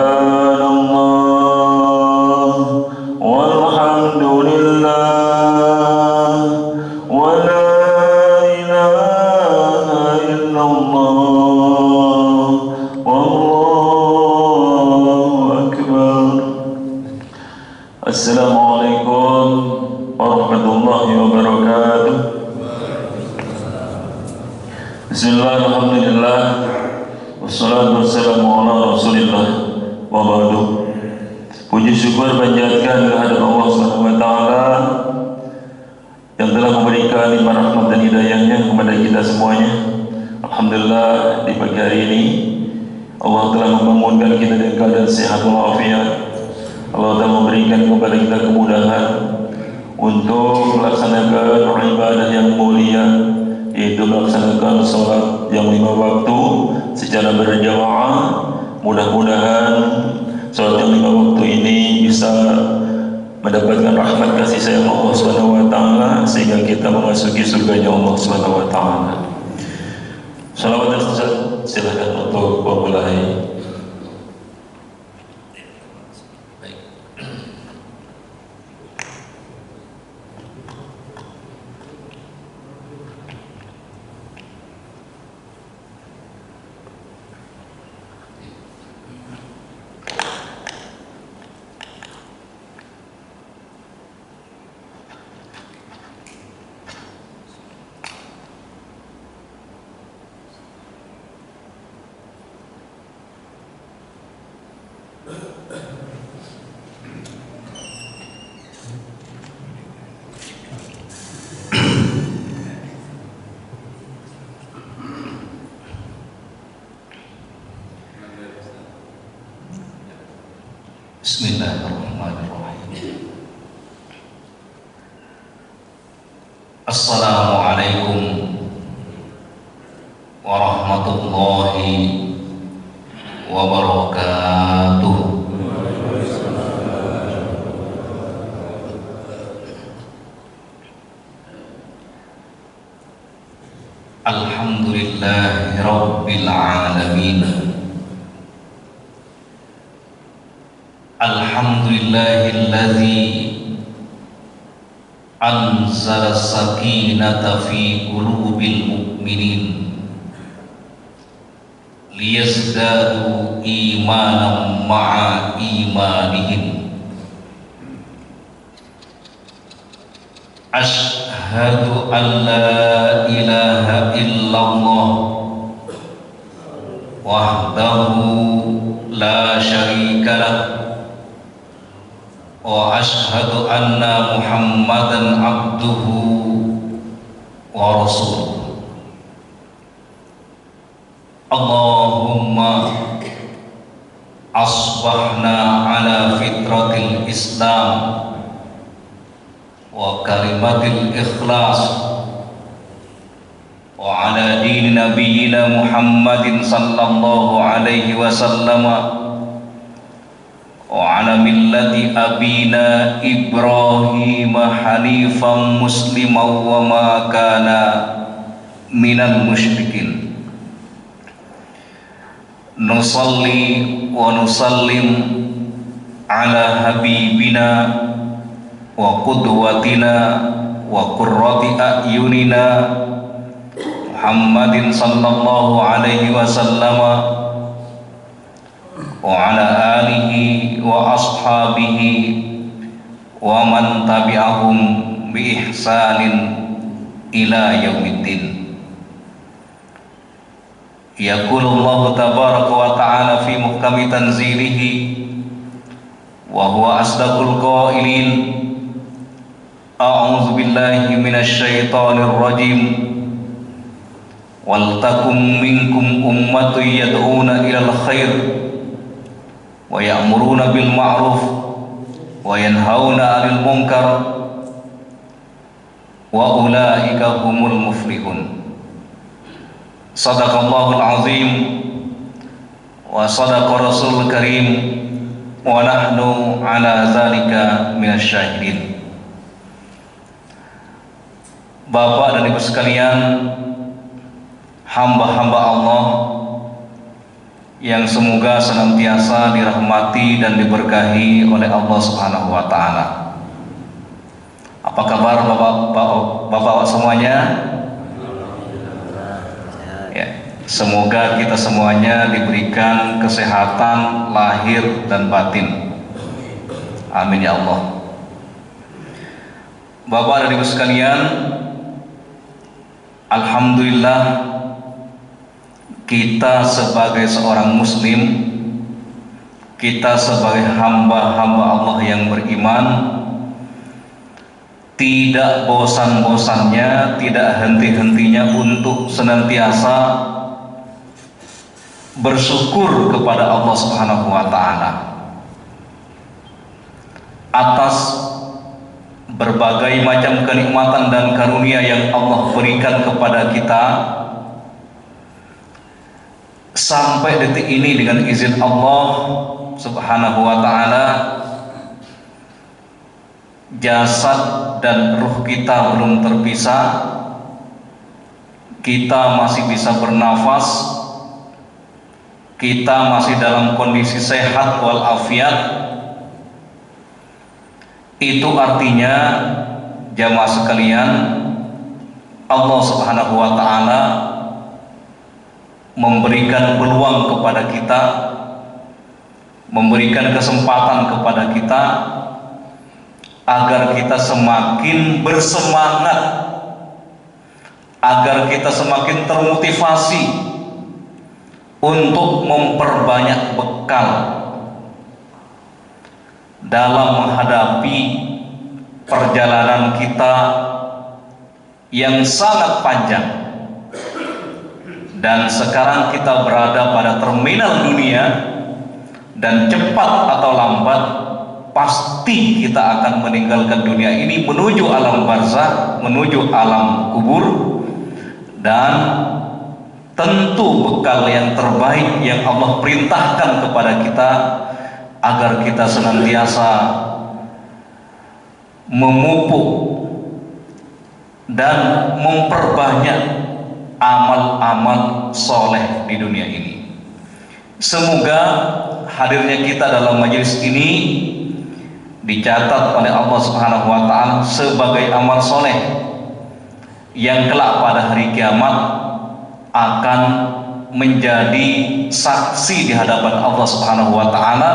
Subhanallah walhamdulillah wa la ilaha illallah wallahu akbar. Assalamualaikum warahmatullahi wabarakatuh. Bismillah, alhamdulillah, wassalatu wassalamu ala rasulillah wa ba'du. Puji syukur panjatkan kehadirat Allah SWT yang telah memberikan limpah rahmat dan hidayahnya kepada kita semuanya. Alhamdulillah, di pagi hari ini Allah telah membangunkan kita dengan keadaan sehat walafiat. Allah telah memberikan kepada kita kemudahan untuk melaksanakan ibadah yang mulia, yaitu melaksanakan sholat yang 5 waktu secara berjamaah. Mudah-mudahan sholat yang 5 waktu ini bisa mendapatkan rahmat kasih sayang Allah SWT, sehingga kita memasuki surganya Allah SWT. Salawat dan salam silakan untuk memulai. Bismillahirrahmanirrahim. Assalamualaikum warahmatullahi wabarakatuh. Alhamdulillahi rabbil alamin. Alhamdulillahilladzi anzala sakinata fi qulubil mu'minin liyazdadu imanan ma'a imanihim. Ashhadu an la ilaha illallah wahdahu la syarikalah wa ashhadu anna Muhammadan abduhu wa rasuluh. Allahumma asbahna ala fitratil Islam wa kalimatil ikhlas wa ala dini nabiyyina Muhammadin sallallahu alaihi wasallam wa ala millati abina Ibrahim hanifan musliman wa ma kana minal musyrikin. Nusalli wa nusallim ala habibina wa qudwatina wa qurrati a'yunina Muhammadin sallallahu alaihi wasallam wa ala alihi wa ashabihi wa man tabi'ahum bi ihsanin ila yaumiddin. Yaqulullahu tabaraka wa ta'ala fi muhkami tanzilihi wa huwa asdaqul qailin. A'udzu billahi minasy syaithanir rajim. Wal takum minkum ummatun yad'una ilal khair wa ya'muruna bil ma'ruf wa yanhauna 'anil munkar wa ulaika humul muflihun. Sadaqallahul azim wa sadaqa rasulul karim wa nahnu ala zalika minasyahidin. Bapak dan Ibu sekalian, hamba-hamba Allah yang semoga senantiasa dirahmati dan diberkahi oleh Allah Subhanahu wa taala. Apa kabar Bapak semuanya? Ya, semoga kita semuanya diberikan kesehatan lahir dan batin. Amin ya Allah. Bapak dan Ibu sekalian, alhamdulillah kita sebagai seorang muslim, kita sebagai hamba-hamba Allah yang beriman, tidak bosan-bosannya, tidak henti-hentinya untuk senantiasa bersyukur kepada Allah Subhanahu wa taala atas berbagai macam kenikmatan dan karunia yang Allah berikan kepada kita. Sampai detik ini dengan izin Allah Subhanahu wa taala, jasad dan ruh kita belum terpisah. Kita masih bisa bernafas, kita masih dalam kondisi sehat walafiat. Itu artinya jamaah sekalian, Allah Subhanahu wa taala memberikan peluang kepada kita, memberikan kesempatan kepada kita agar kita semakin bersemangat, agar kita semakin termotivasi untuk memperbanyak bekal dalam menghadapi perjalanan kita yang sangat panjang. Dan sekarang kita berada pada terminal dunia, dan cepat atau lambat pasti kita akan meninggalkan dunia ini menuju alam barzakh, menuju alam kubur. Dan tentu bekal yang terbaik yang Allah perintahkan kepada kita agar kita senantiasa memupuk dan memperbanyak amal-amal soleh di dunia ini. Semoga hadirnya kita dalam majelis ini dicatat oleh Allah Subhanahu wa taala sebagai amal soleh yang kelak pada hari kiamat akan menjadi saksi di hadapan Allah Subhanahu wa taala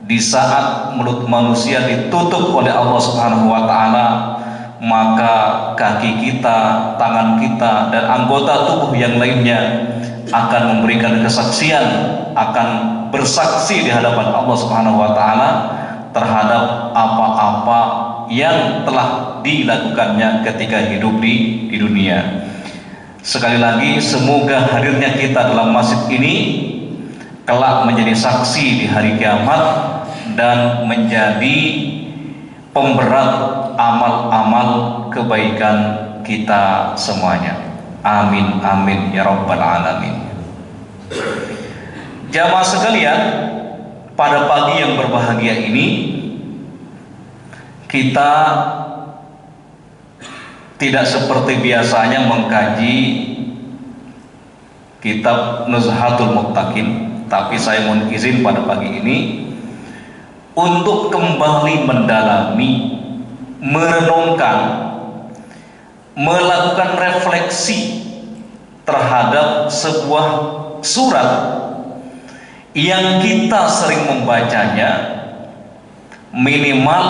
di saat mulut manusia ditutup oleh Allah Subhanahu wa taala. Maka kaki kita, tangan kita, dan anggota tubuh yang lainnya akan memberikan kesaksian, akan bersaksi di hadapan Allah Subhanahu wa taala terhadap apa-apa yang telah dilakukannya ketika hidup di dunia. Sekali lagi, semoga hadirnya kita dalam masjid ini kelak menjadi saksi di hari kiamat dan menjadi pemberat amal-amal kebaikan kita semuanya. Amin amin ya rabbal alamin. Jamaah sekalian, pada pagi yang berbahagia ini kita tidak seperti biasanya mengkaji kitab Nuzhatul Muttaqin, tapi saya mohon izin pada pagi ini untuk kembali mendalami, merenungkan, melakukan refleksi terhadap sebuah surat yang kita sering membacanya minimal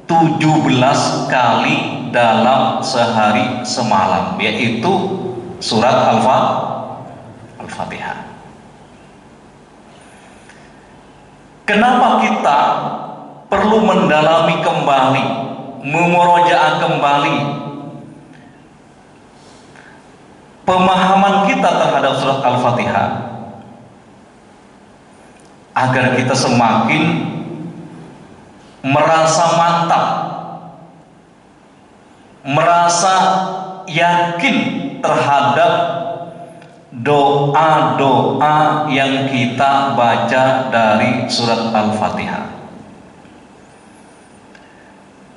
17 kali dalam sehari semalam, yaitu surat Al-Fatihah. Kenapa kita perlu mendalami kembali, memurojaah kembali pemahaman kita terhadap surat Al-Fatihah, agar kita semakin merasa mantap, merasa yakin terhadap doa-doa yang kita baca dari surat Al-Fatihah.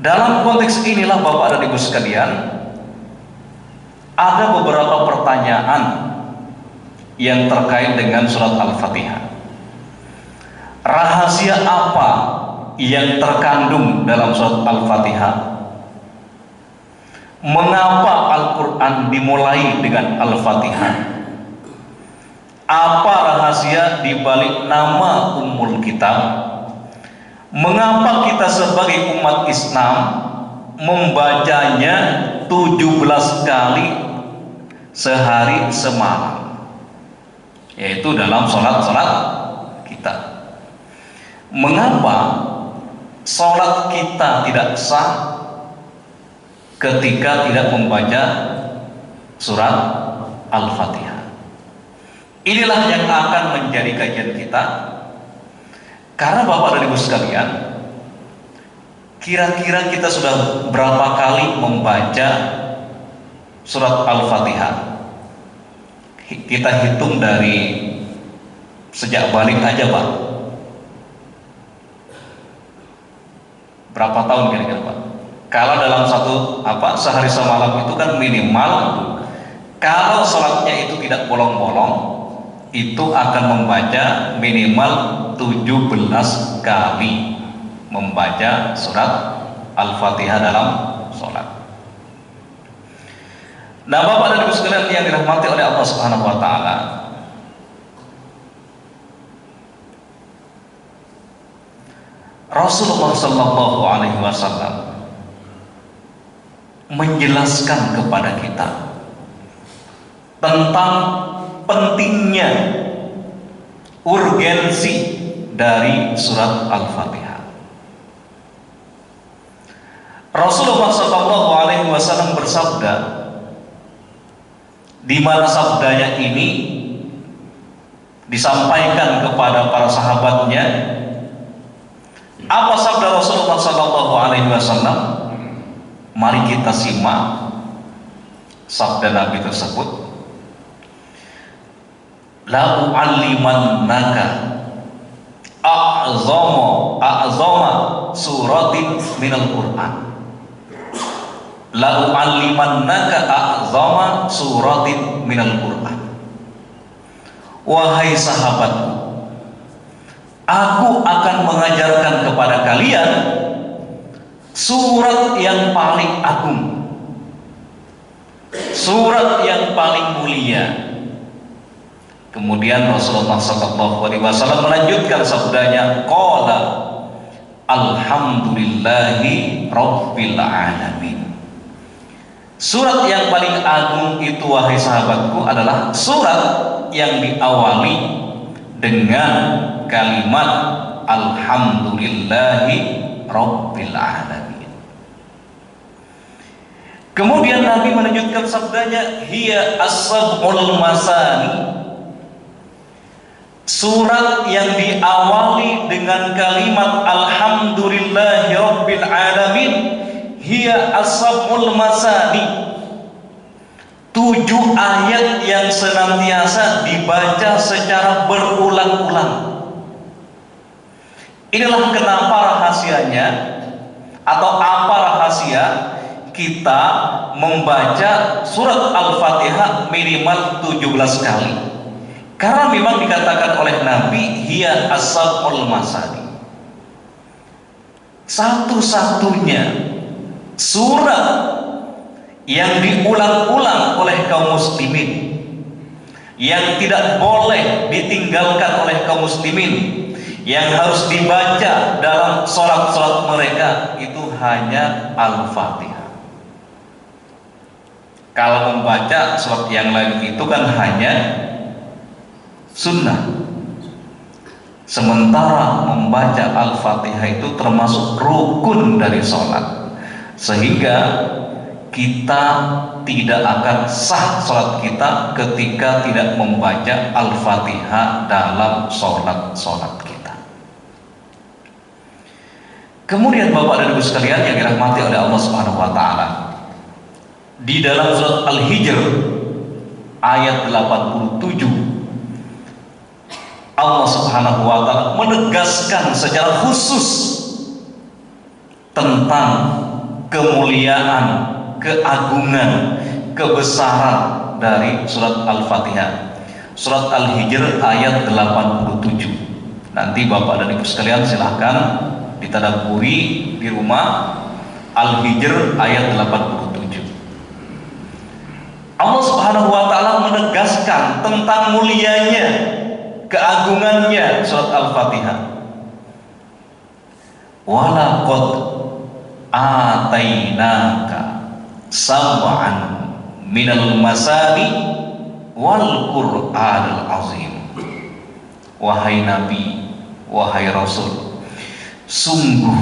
Dalam konteks inilah Bapak dan Ibu sekalian, ada beberapa pertanyaan yang terkait dengan surat Al-Fatihah. Rahasia apa yang terkandung dalam surat Al-Fatihah? Mengapa Al-Quran dimulai dengan Al-Fatihah? Apa rahasia di balik nama Ummul Kitab? Mengapa kita sebagai umat Islam membacanya 17 kali sehari semalam, yaitu dalam sholat-sholat kita? Mengapa sholat kita tidak sah ketika tidak membaca surat Al-Fatihah? Inilah yang akan menjadi kajian kita. Karena Bapak dan Ibu sekalian, kira-kira kita sudah berapa kali membaca surat Al-Fatihah? Kita hitung dari sejak balik aja, Pak. Berapa tahun kira-kira, Pak? Kalau dalam sehari semalam itu kan minimal, kalau sholatnya itu tidak bolong-bolong, itu akan membaca minimal 17 kali membaca surat Al-Fatihah dalam sholat. Nah, Bapak dan Ibu sekalian yang dirahmati oleh Allah Subhanahu wa taala, Rasulullah sallallahu alaihi wasallam menjelaskan kepada kita tentang pentingnya, urgensi dari surat Al-Fatihah. Rasulullah sallallahu alaihi wasallam bersabda, di mana sabdanya ini disampaikan kepada para sahabatnya. Apa sabda Rasulullah sallallahu alaihi wasallam? Mari kita simak sabda Nabi tersebut. La u'allimannaka a'zama suratin minal Qur'an. La u'allimannaka a'zama suratin minal Qur'an. Wahai sahabatku, aku akan mengajarkan kepada kalian surat yang paling agung, surat yang paling mulia. Kemudian Rasulullah SAW melanjutkan sabdanya, qala alhamdulillahi rabbil alamin. Surat yang paling agung itu, wahai sahabatku, adalah surat yang diawali dengan kalimat alhamdulillahi rabbil alamin. Kemudian Nabi melanjutkan sabdanya, hiya as-sab'ul masani. Surat yang diawali dengan kalimat alhamdulillahi rabbil alamin, hiya as-sab'ul masani. 7 ayat yang senantiasa dibaca secara berulang-ulang. Inilah kenapa rahasianya, atau apa rahasia kita membaca surat Al-Fatihah minimal 17 kali. Karena memang dikatakan oleh Nabi, hiya as-sab'ul masani. Satu-satunya surat yang diulang-ulang oleh kaum muslimin, yang tidak boleh ditinggalkan oleh kaum muslimin, yang harus dibaca dalam sholat-sholat mereka, itu hanya Al-Fatihah. Kalau membaca surat yang lain itu kan hanya sunnah. Sementara membaca Al-Fatihah itu termasuk rukun dari sholat, sehingga kita tidak akan sah sholat kita ketika tidak membaca Al-Fatihah dalam sholat kita. Kemudian Bapak dan Ibu sekalian yang dirahmati oleh Allah Subhanahu wa taala, di dalam surat Al-Hijr ayat 87, Allah Subhanahu wa taala menegaskan secara khusus tentang kemuliaan, keagungan, kebesaran dari surat Al-Fatihah. surat Al-Hijr ayat 87. Nanti Bapak dan Ibu sekalian silahkan ditadaburi di rumah. Al-Hijr ayat 87. Allah Subhanahu wa taala menegaskan tentang mulianya, keagungannya surat Al-Fatihah. Walaqad atainaka sab'an minal masani wal Qur'anil azim. Wahai Nabi, wahai Rasul, sungguh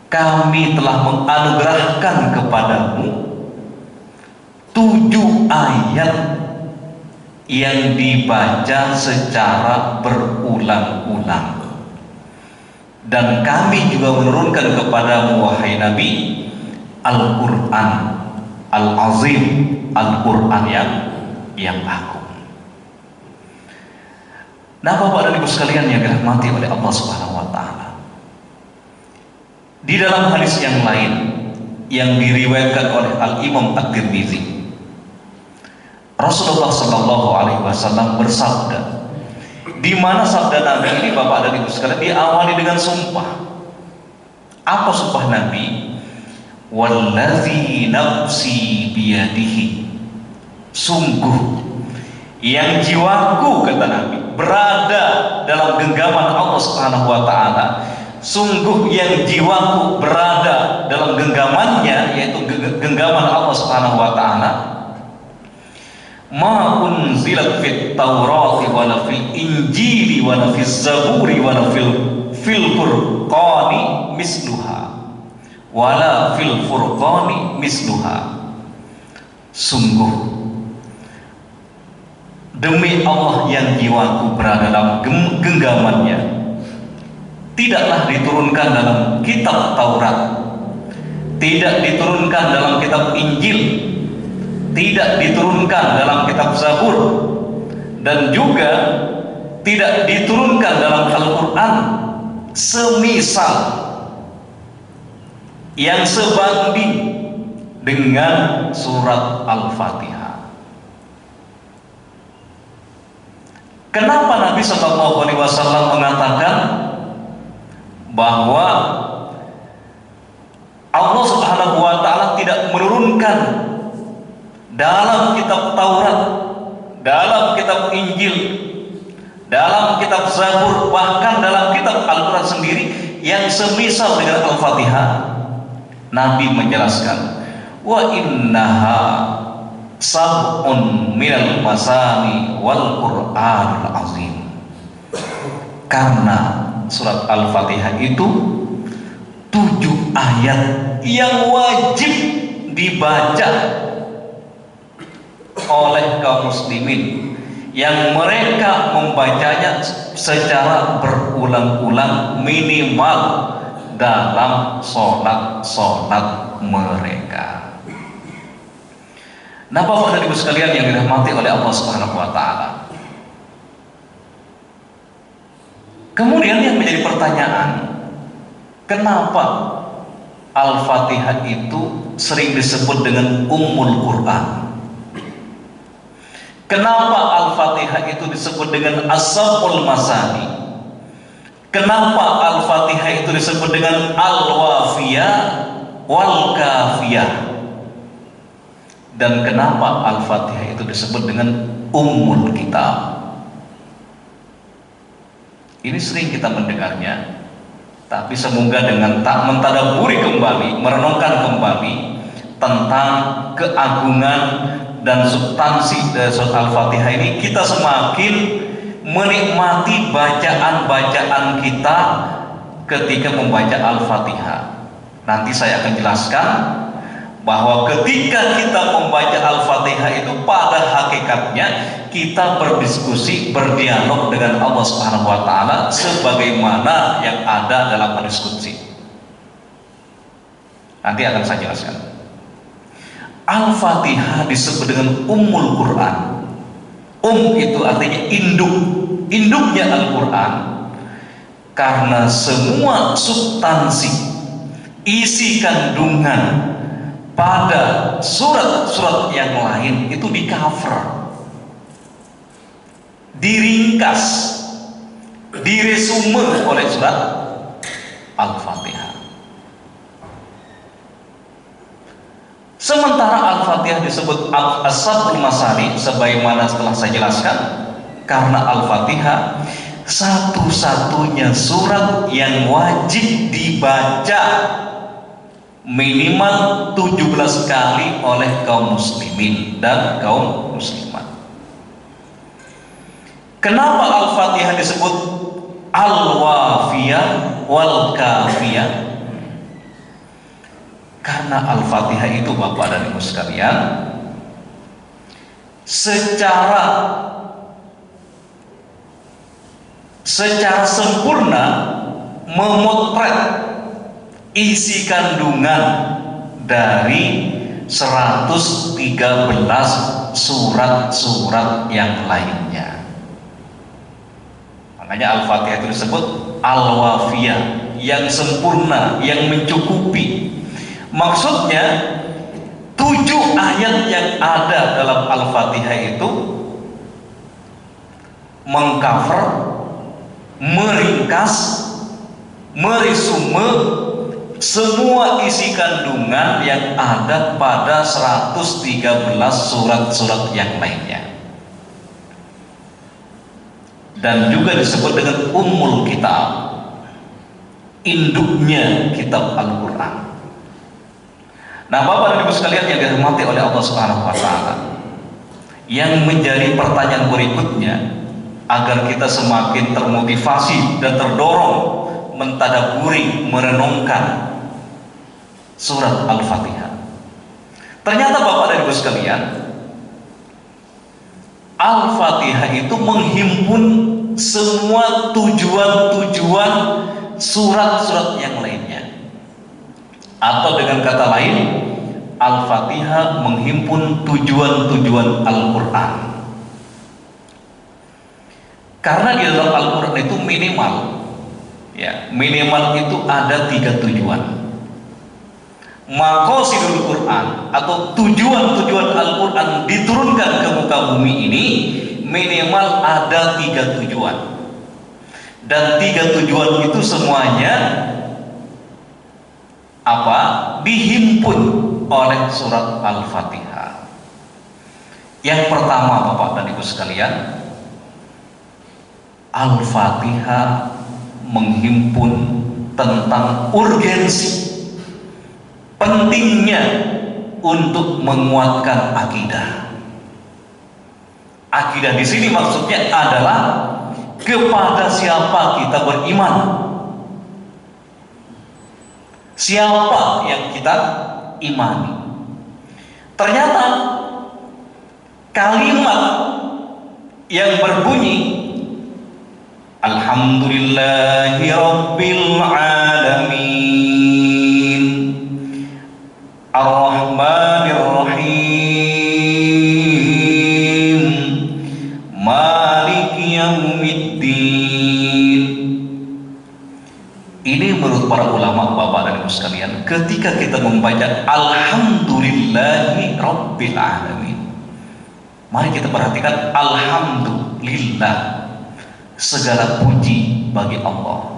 kami telah menganugerahkan kepadamu 7 ayat yang dibaca secara berulang-ulang, dan kami juga menurunkan kepadamu wahai Nabi Al-Quran Al-Azim, Al-Quran yang agung. Nah, Bapak dan Ibu sekalian yang dirahmati oleh Allah Subhanahu wa taala, di dalam hadis yang lain yang diriwayatkan oleh Al-Imam At-Tirmizi, Rasulullah Shallallahu Alaihi Wasallam bersabda, di mana sabda Nabi ini Bapak dan Ibu sekalian diawali dengan sumpah. Apa sumpah Nabi? Wallazi nafsi biyadihi, sungguh yang jiwaku, kata Nabi, berada dalam genggaman Allah Subhanahu wa taala. Sungguh yang jiwaku berada dalam genggamannya, yaitu genggaman Allah Subhanahu wa taala. Ma unzilat fit Taurati wala fil Injili wala fil Zaburi wala fil Furqani misluha wala fil Furqani misluha. Sungguh demi Allah yang jiwaku berada dalam genggamannya, tidaklah diturunkan dalam kitab Taurat, tidak diturunkan dalam kitab Injil, tidak diturunkan dalam kitab Zabur, dan juga tidak diturunkan dalam Al-Quran semisal yang sebanding dengan surat Al-Fatihah. Kenapa Nabi Shallallahu Alaihi Wasallam mengatakan bahwa Allah Subhanahu wa taala tidak menurunkan dalam kitab Taurat, dalam kitab Injil, dalam kitab Zabur, bahkan dalam kitab Al-Quran sendiri yang semisal dengan Al-Fatihah? Nabi menjelaskan, wa innaha sab'un minal masani wal Qur'anil azim, karena surat Al-Fatihah itu 7 ayat yang wajib dibaca oleh kaum muslimin, yang mereka membacanya secara berulang-ulang minimal dalam sholat mereka. Nah, Bapak dan Ibu sekalian yang dirahmati oleh Allah Subhanahu wa taala, kemudian yang menjadi pertanyaan, kenapa Al-Fatihah itu sering disebut dengan Ummul Quran? Kenapa Al-Fatihah itu disebut dengan As-Sab'ul Masani? Kenapa Al-Fatihah itu disebut dengan Al-Wafiyah wal Kafiyah? Dan kenapa Al-Fatihah itu disebut dengan Ummul Kitab? Ini sering kita mendengarnya, tapi semoga dengan tak mentadaburi kembali, merenungkan kembali tentang keagungan dan substansi dari surat Al-Fatihah ini, kita semakin menikmati bacaan-bacaan kita ketika membaca Al-Fatihah. Nanti saya akan jelaskan bahwa ketika kita membaca Al-Fatihah itu pada hakikatnya kita berdiskusi, berdialog dengan Allah Subhanahu wa taala sebagaimana yang ada dalam hadis qudsi. Nanti akan saya jelaskan. Al-Fatihah disebut dengan Ummul Quran. Itu artinya induk, induknya Al-Quran, karena semua substansi, isi kandungan pada surat-surat yang lain itu di cover, diringkas, diresume oleh surat Al-Fatihah. Sementara Al-Fatihah disebut As-Sab'ul Masani sebagaimana telah saya jelaskan, karena Al-Fatihah satu-satunya surat yang wajib dibaca minimal 17 kali oleh kaum muslimin dan kaum muslimat. Kenapa Al-Fatihah disebut Al-Wafiyah wal Kafiyah? Karena Al-Fatihah itu Bapak dan Ibu sekalian secara sempurna memotret isi kandungan dari 113 surat-surat yang lainnya. Makanya Al-Fatihah itu disebut Al-Wafiyah, yang sempurna, yang mencukupi. Maksudnya 7 ayat yang ada dalam Al-Fatihah itu mengcover, meringkas, meresume semua isi kandungan yang ada pada 113 surat-surat yang lainnya. Dan juga disebut dengan Ummul Kitab, induknya kitab Al-Quran. Nah, Bapak dan Ibu sekalian yang dirahmati oleh Allah Subhanahu wa Ta'ala, yang menjadi pertanyaan berikutnya agar kita semakin termotivasi dan terdorong mentadaburi, merenungkan surat Al-Fatihah. Ternyata Bapak dan Ibu sekalian, Al-Fatihah itu menghimpun semua tujuan-tujuan surat-surat yang lainnya. Atau dengan kata lain, Al-Fatihah menghimpun tujuan-tujuan Al-Quran. Karena di dalam Al-Quran itu minimal itu ada 3 tujuan. Maqasidul Quran atau tujuan-tujuan Al-Quran diturunkan ke muka bumi ini minimal ada 3 tujuan. Dan 3 tujuan itu semuanya dihimpun oleh surat Al-Fatihah. Yang pertama Bapak dan Ibu sekalian, Al-Fatihah menghimpun tentang urgensi pentingnya untuk menguatkan akidah. Akidah di sini maksudnya adalah kepada siapa kita beriman, siapa yang kita imani. Ternyata kalimat yang berbunyi Alhamdulillahi Rabbil Alamin Ar-Rahmanir Rahim Maliki Yaumiddin. Ini menurut para ulama Bapak dan Ibu sekalian, ketika kita membaca Alhamdulillahi Rabbil Alamin, mari kita perhatikan Alhamdulillah, segala puji bagi Allah.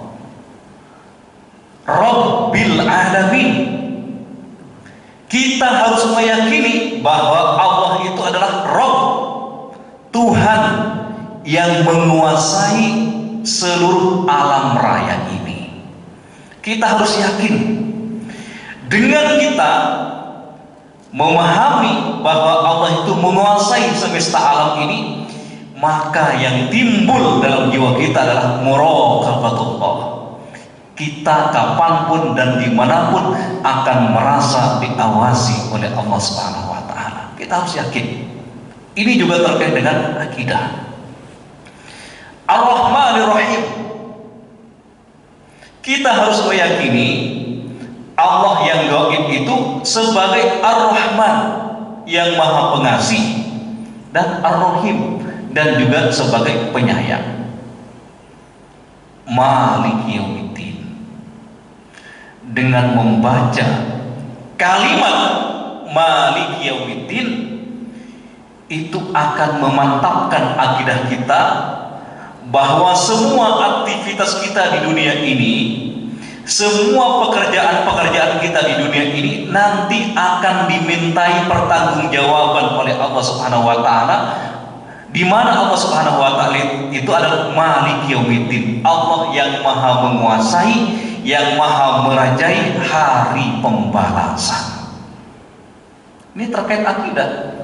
Rabbil Alamin, kita harus meyakini bahwa Allah itu adalah Rabb, Tuhan yang menguasai seluruh alam raya ini. Kita harus yakin. Dengan kita memahami bahwa Allah itu menguasai semesta alam ini, maka yang timbul dalam jiwa kita adalah muraqabatullah. Kita kapanpun dan dimanapun akan merasa diawasi oleh Allah Subhanahu wa Ta'ala. Kita harus yakin. Ini juga terkait dengan akidah. Ar-Rahmanir Rahim, kita harus meyakini Allah yang gaib itu sebagai Ar-Rahman, yang maha pengasih, dan Ar-Rahim, dan juga sebagai penyayang. Maliki Yaumiddin, dengan membaca kalimat Maliki Yaumiddin, itu akan memantapkan akidah kita bahwa semua aktivitas kita di dunia ini, semua pekerjaan-pekerjaan kita di dunia ini nanti akan dimintai pertanggungjawaban oleh Allah Subhanahu wa taala, di mana Allah Subhanahu wa taala itu adalah Maliki Yaumiddin, Allah yang Maha menguasai, yang Maha merajai hari pembalasan. Ini terkait akidah.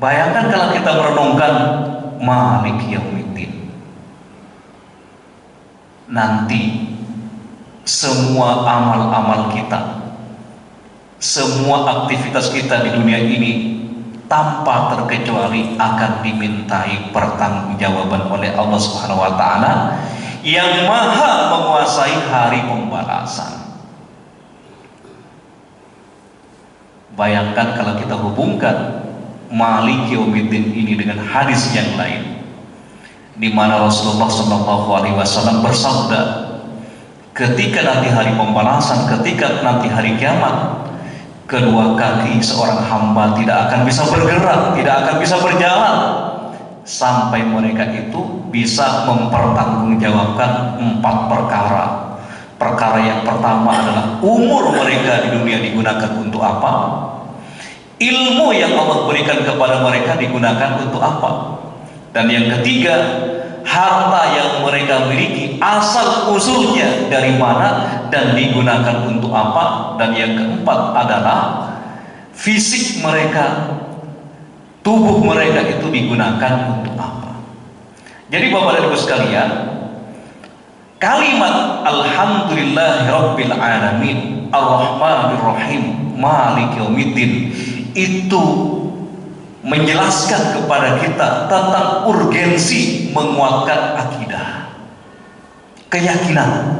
Bayangkan kalau kita merenungkan Maliki Yaumiddin, nanti semua amal-amal kita, semua aktivitas kita di dunia ini tanpa terkecuali akan dimintai pertanggungjawaban oleh Allah Subhanahu wa taala yang Maha menguasai hari pembalasan. Bayangkan kalau kita hubungkan Maliki Yaumiddin ini dengan hadis yang lain, di mana Rasulullah SAW bersabda, ketika nanti hari pembalasan, ketika nanti hari kiamat, kedua kaki seorang hamba tidak akan bisa bergerak, tidak akan bisa berjalan sampai mereka itu bisa mempertanggungjawabkan 4 perkara. Perkara yang pertama adalah umur mereka di dunia digunakan untuk apa? Ilmu yang Allah berikan kepada mereka digunakan untuk apa? Dan yang ketiga, harta yang mereka miliki asal usulnya dari mana dan digunakan untuk apa? Dan yang keempat adalah fisik mereka, tubuh mereka itu digunakan untuk apa? Jadi Bapak dan Ibu sekalian, kalimat Alhamdulillahirabbil alamin Ar-Rahmanir-Rahim Maliki Yaumiddin itu menjelaskan kepada kita tentang urgensi menguatkan akidah, keyakinan.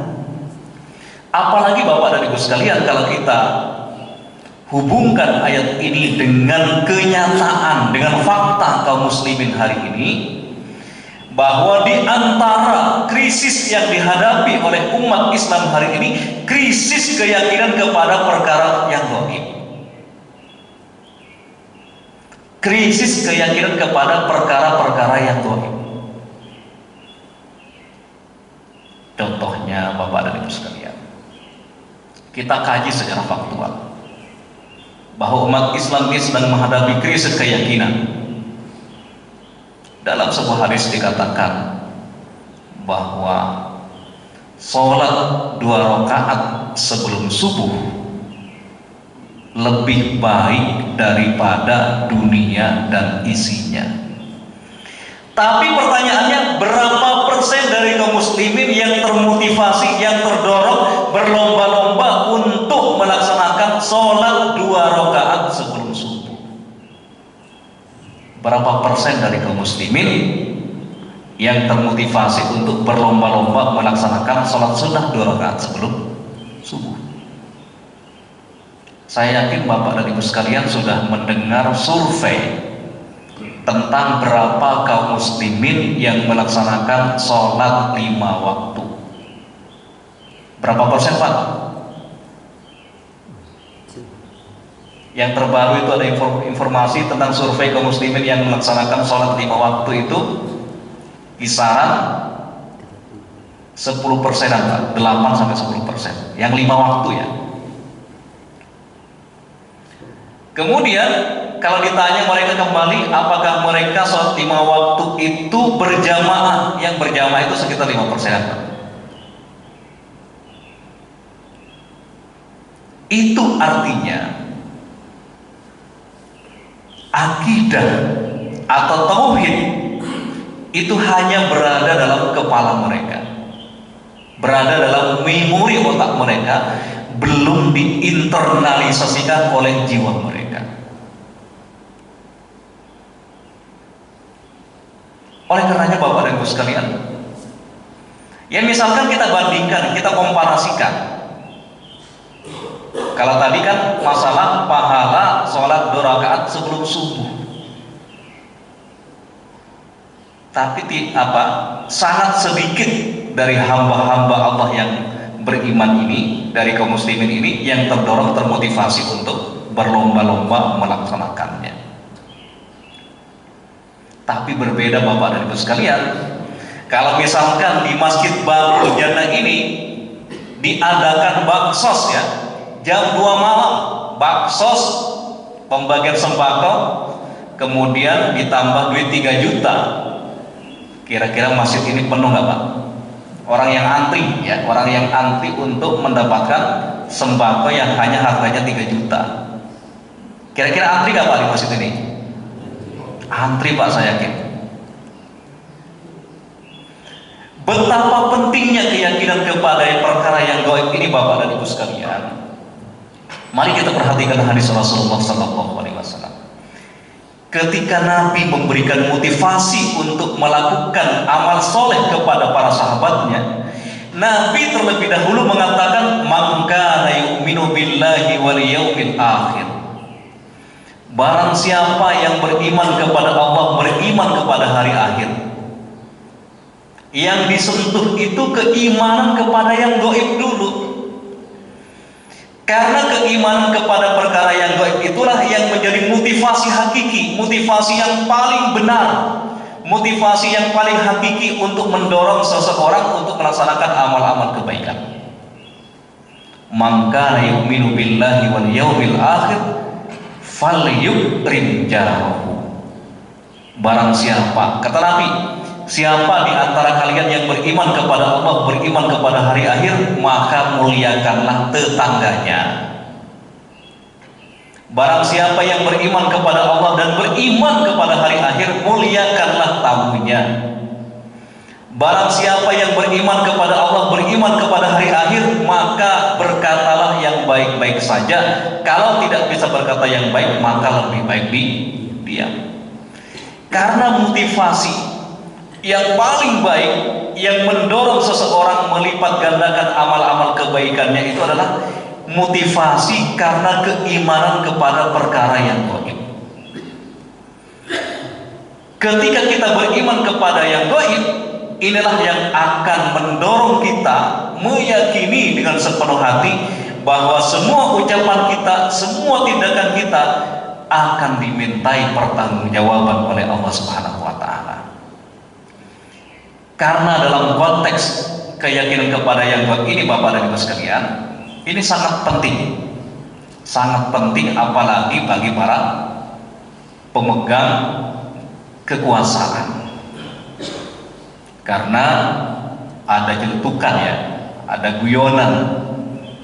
Apalagi Bapak dan Ibu sekalian, kalau kita hubungkan ayat ini dengan kenyataan, dengan fakta kaum muslimin hari ini, bahwa di antara krisis yang dihadapi oleh umat Islam hari ini, krisis keyakinan kepada perkara yang gaib. Krisis keyakinan kepada perkara-perkara yang gaib. Contohnya Bapak dan Ibu sekalian, kita kaji secara faktual bahwa umat Islam ini sedang menghadapi krisis keyakinan. Dalam sebuah hadis dikatakan bahwa sholat 2 rakaat sebelum subuh lebih baik daripada dunia dan isinya. Tapi pertanyaannya, berapa persen dari kaum muslimin yang termotivasi, yang terdorong berlomba-lomba untuk melaksanakan sholat 2 rakaat sebelum subuh? Berapa persen dari kaum muslimin yang termotivasi untuk berlomba-lomba melaksanakan sholat sunnah 2 rakaat sebelum subuh? Saya yakin Bapak dan Ibu sekalian sudah mendengar survei tentang berapa kaum muslimin yang melaksanakan sholat 5 waktu. Berapa persen Pak? Yang terbaru itu ada informasi tentang survei kaum muslimin yang melaksanakan sholat 5 waktu itu kisaran 10%, 8-10%, yang 5 waktu ya. Kemudian kalau ditanya mereka kembali, apakah mereka sholat 5 waktu itu berjamaah? Yang berjamaah itu sekitar 5%. Itu artinya akidah atau tauhid itu hanya berada dalam kepala mereka, berada dalam memori otak mereka, belum diinternalisasikan oleh jiwa mereka. Oleh karenanya Bapak dan Ibu sekalian, ya misalkan kita bandingkan, kita komparasikan. Kalau tadi kan masalah pahala sholat 2 rakaat sebelum subuh, tapi sangat sedikit dari hamba-hamba Allah yang beriman ini, dari kaum muslimin ini, yang terdorong, termotivasi untuk berlomba-lomba melaksanakannya. Tapi berbeda Bapak dan Ibu sekalian, kalau misalkan di Masjid Bahrul Jannah ini diadakan baksos ya, jam 2 malam, baksos pembagian sembako, kemudian ditambah duit 3 juta. Kira-kira masjid ini penuh nggak Pak? Orang yang antri ya, orang yang antri untuk mendapatkan sembako yang hanya harganya 3 juta. Kira-kira antri nggak Pak di masjid ini? Antri Pak, saya yakin. Betapa pentingnya keyakinan kepada perkara yang gaib ini Bapak dan Ibu sekalian. Mari kita perhatikan hadis Rasulullah SAW. Ketika Nabi memberikan motivasi untuk melakukan amal soleh kepada para sahabatnya, Nabi terlebih dahulu mengatakan, "Man kana yu'minu billahi wal yaumil akhir." Barang siapa yang beriman kepada Allah, beriman kepada hari akhir. Yang disentuh itu keimanan kepada yang gaib dulu. Karena keimanan kepada perkara yang gaib itulah yang menjadi motivasi hakiki, motivasi yang paling benar, motivasi yang paling hakiki untuk mendorong seseorang untuk melaksanakan amal-amal kebaikan. Man kana yu'minu billahi wal yaumil akhir falyukrim jarahu. Barang siapa, kata Nabi, siapa di antara kalian yang beriman kepada Allah, beriman kepada hari akhir, maka muliakanlah tetangganya. Barang siapa yang beriman kepada Allah dan beriman kepada hari akhir, muliakanlah tamunya. Barang siapa yang beriman kepada Allah, beriman kepada hari akhir, maka berkatalah yang baik-baik saja. Kalau tidak bisa berkata yang baik, maka lebih baik diam. Karena motivasi yang paling baik yang mendorong seseorang melipat gandakan amal-amal kebaikannya itu adalah motivasi karena keimanan kepada perkara yang gaib. Ketika kita beriman kepada yang gaib, inilah yang akan mendorong kita meyakini dengan sepenuh hati bahwa semua ucapan kita, semua tindakan kita akan dimintai pertanggungjawaban oleh Allah Subhanahu wa taala. Karena dalam konteks keyakinan kepada yang gaib ini Bapak dan Ibu sekalian, ini sangat penting. Sangat penting apalagi bagi para pemegang kekuasaan. Karena ada celutukan ya, ada guyonan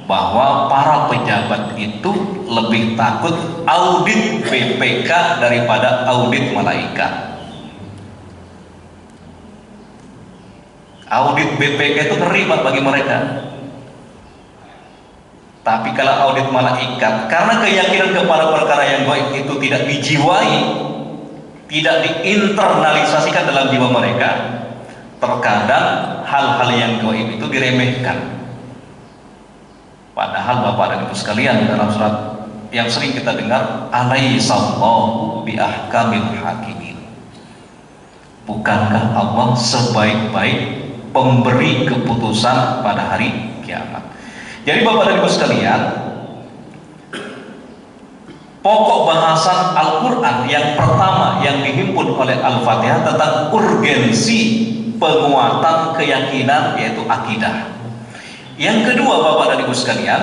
bahwa para pejabat itu lebih takut audit BPK daripada audit malaikat. Audit BPK itu ngeri bagi mereka. Tapi kalau audit malaikat, karena keyakinan kepada perkara yang gaib itu tidak dijiwai, tidak diinternalisasikan dalam jiwa mereka, terkadang hal-hal yang gaib itu diremehkan. Padahal Bapak dan Ibu sekalian, dalam surat yang sering kita dengar, alaihissallahu biahkamil hakimin. Bukankah Allah sebaik-baik pemberi keputusan pada hari kiamat? Jadi Bapak dan Ibu sekalian, pokok bahasan Al-Quran yang pertama yang dihimpun oleh Al-Fatihah tentang urgensi penguatan keyakinan, yaitu akidah. Yang kedua Bapak dan Ibu sekalian,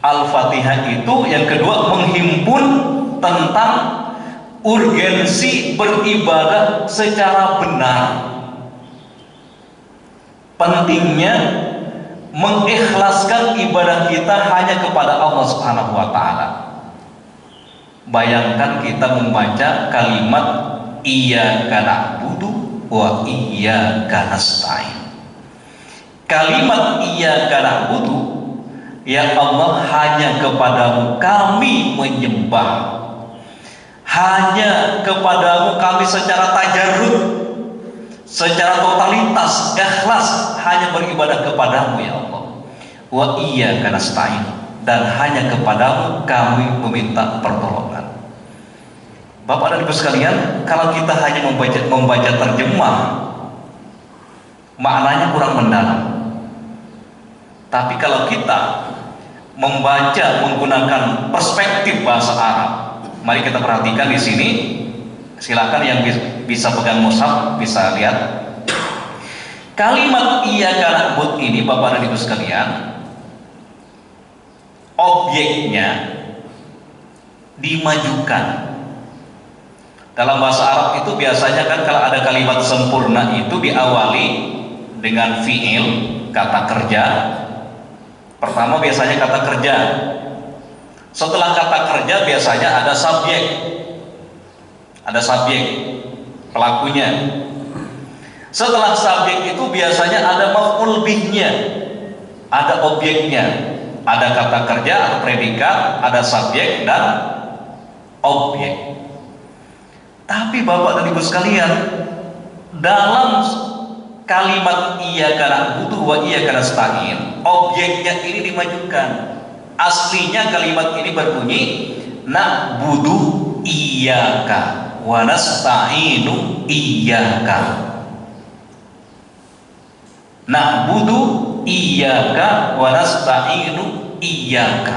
Al-Fatihah itu yang kedua menghimpun tentang urgensi beribadah secara benar. Pentingnya mengikhlaskan ibadah kita hanya kepada Allah Subhanahu wa taala. Bayangkan kita membaca kalimat iyyaka na'budu wa iyyaka nasta'in. Kalimat iyyaka na'budu, ya Allah, hanya kepadamu kami menyembah, hanya kepadamu kami secara tajarrud, secara totalitas, ikhlas, hanya beribadah kepadamu ya Allah. Wa iyyaka nasta'in, dan hanya kepadamu kami meminta pertolongan. Bapak dan Ibu sekalian, kalau kita hanya membaca terjemah, maknanya kurang mendalam. Tapi kalau kita membaca menggunakan perspektif bahasa Arab. Mari kita perhatikan di sini. Silakan yang bisa pegang mushaf bisa lihat. Kalimat iyyaka na'budu ini Bapak dan Ibu sekalian, objeknya dimajukan. Dalam bahasa Arab itu biasanya kan kalau ada kalimat sempurna itu diawali dengan fi'il, kata kerja. Pertama biasanya kata kerja. Setelah kata kerja biasanya ada subjek. Ada subjek, pelakunya. Setelah subjek itu biasanya ada maf'ul bihnya, ada objeknya, ada kata kerja, ada predikat, ada subjek dan objek. Tapi Bapak dan Ibu sekalian, dalam kalimat iyyaka na'budu wa iyyaka nasta'in, objeknya ini dimajukan. Aslinya kalimat ini berbunyi na'budu iyyaka wa nasta'inu iyyaka. Na'budu iyyaka wa nasta'inu iyyaka.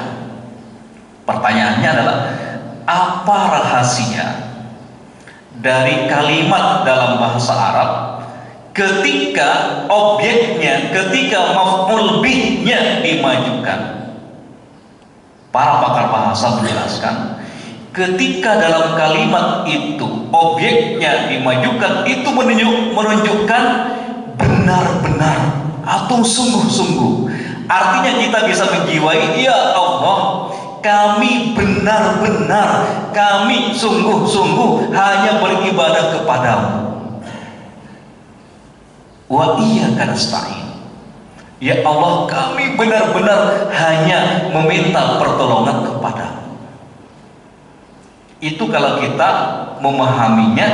Pertanyaannya adalah, apa rahasia dari kalimat dalam bahasa Arab ketika objeknya, ketika maf'ul bihnya dimajukan? Para pakar bahasa menjelaskan, ketika dalam kalimat itu objeknya dimajukan, itu menunjukkan benar-benar atau sungguh-sungguh. Artinya kita bisa menjiwai, ya Allah, kami benar-benar, kami sungguh-sungguh hanya beribadah kepadamu. Wa iyyaka nasta'in. Ya Allah, kami benar-benar hanya meminta pertolongan kepadamu. Itu kalau kita memahaminya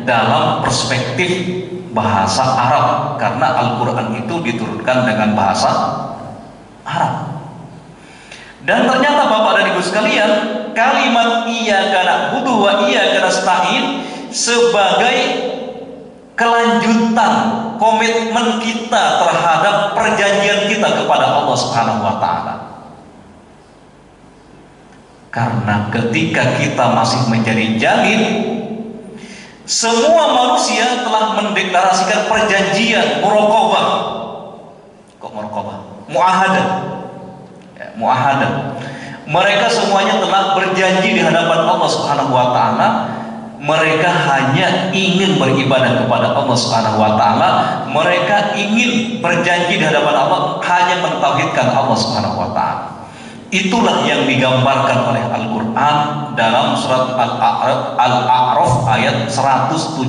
dalam perspektif bahasa Arab, karena Al-Quran itu diturunkan dengan bahasa Arab. Dan ternyata Bapak dan Ibu sekalian, kalimat iyyaka na'budu wa iyyaka nasta'in sebagai kelanjutan komitmen kita terhadap perjanjian kita kepada Allah Subhanahu wa taala. Karena ketika kita masih menjadi jalin, semua manusia telah mendeklarasikan perjanjian muraqabah. Kok muraqabah? Muahadah. Ya, muahadah. Mereka semuanya telah berjanji di hadapan Allah Subhanahu wa taala. Mereka hanya ingin beribadah kepada Allah Subhanahu wa taala. Mereka ingin berjanji di hadapan Allah hanya mentauhidkan Allah Subhanahu wa taala. Itulah yang digambarkan oleh Al-Quran dalam surat Al-A'raf ayat 172.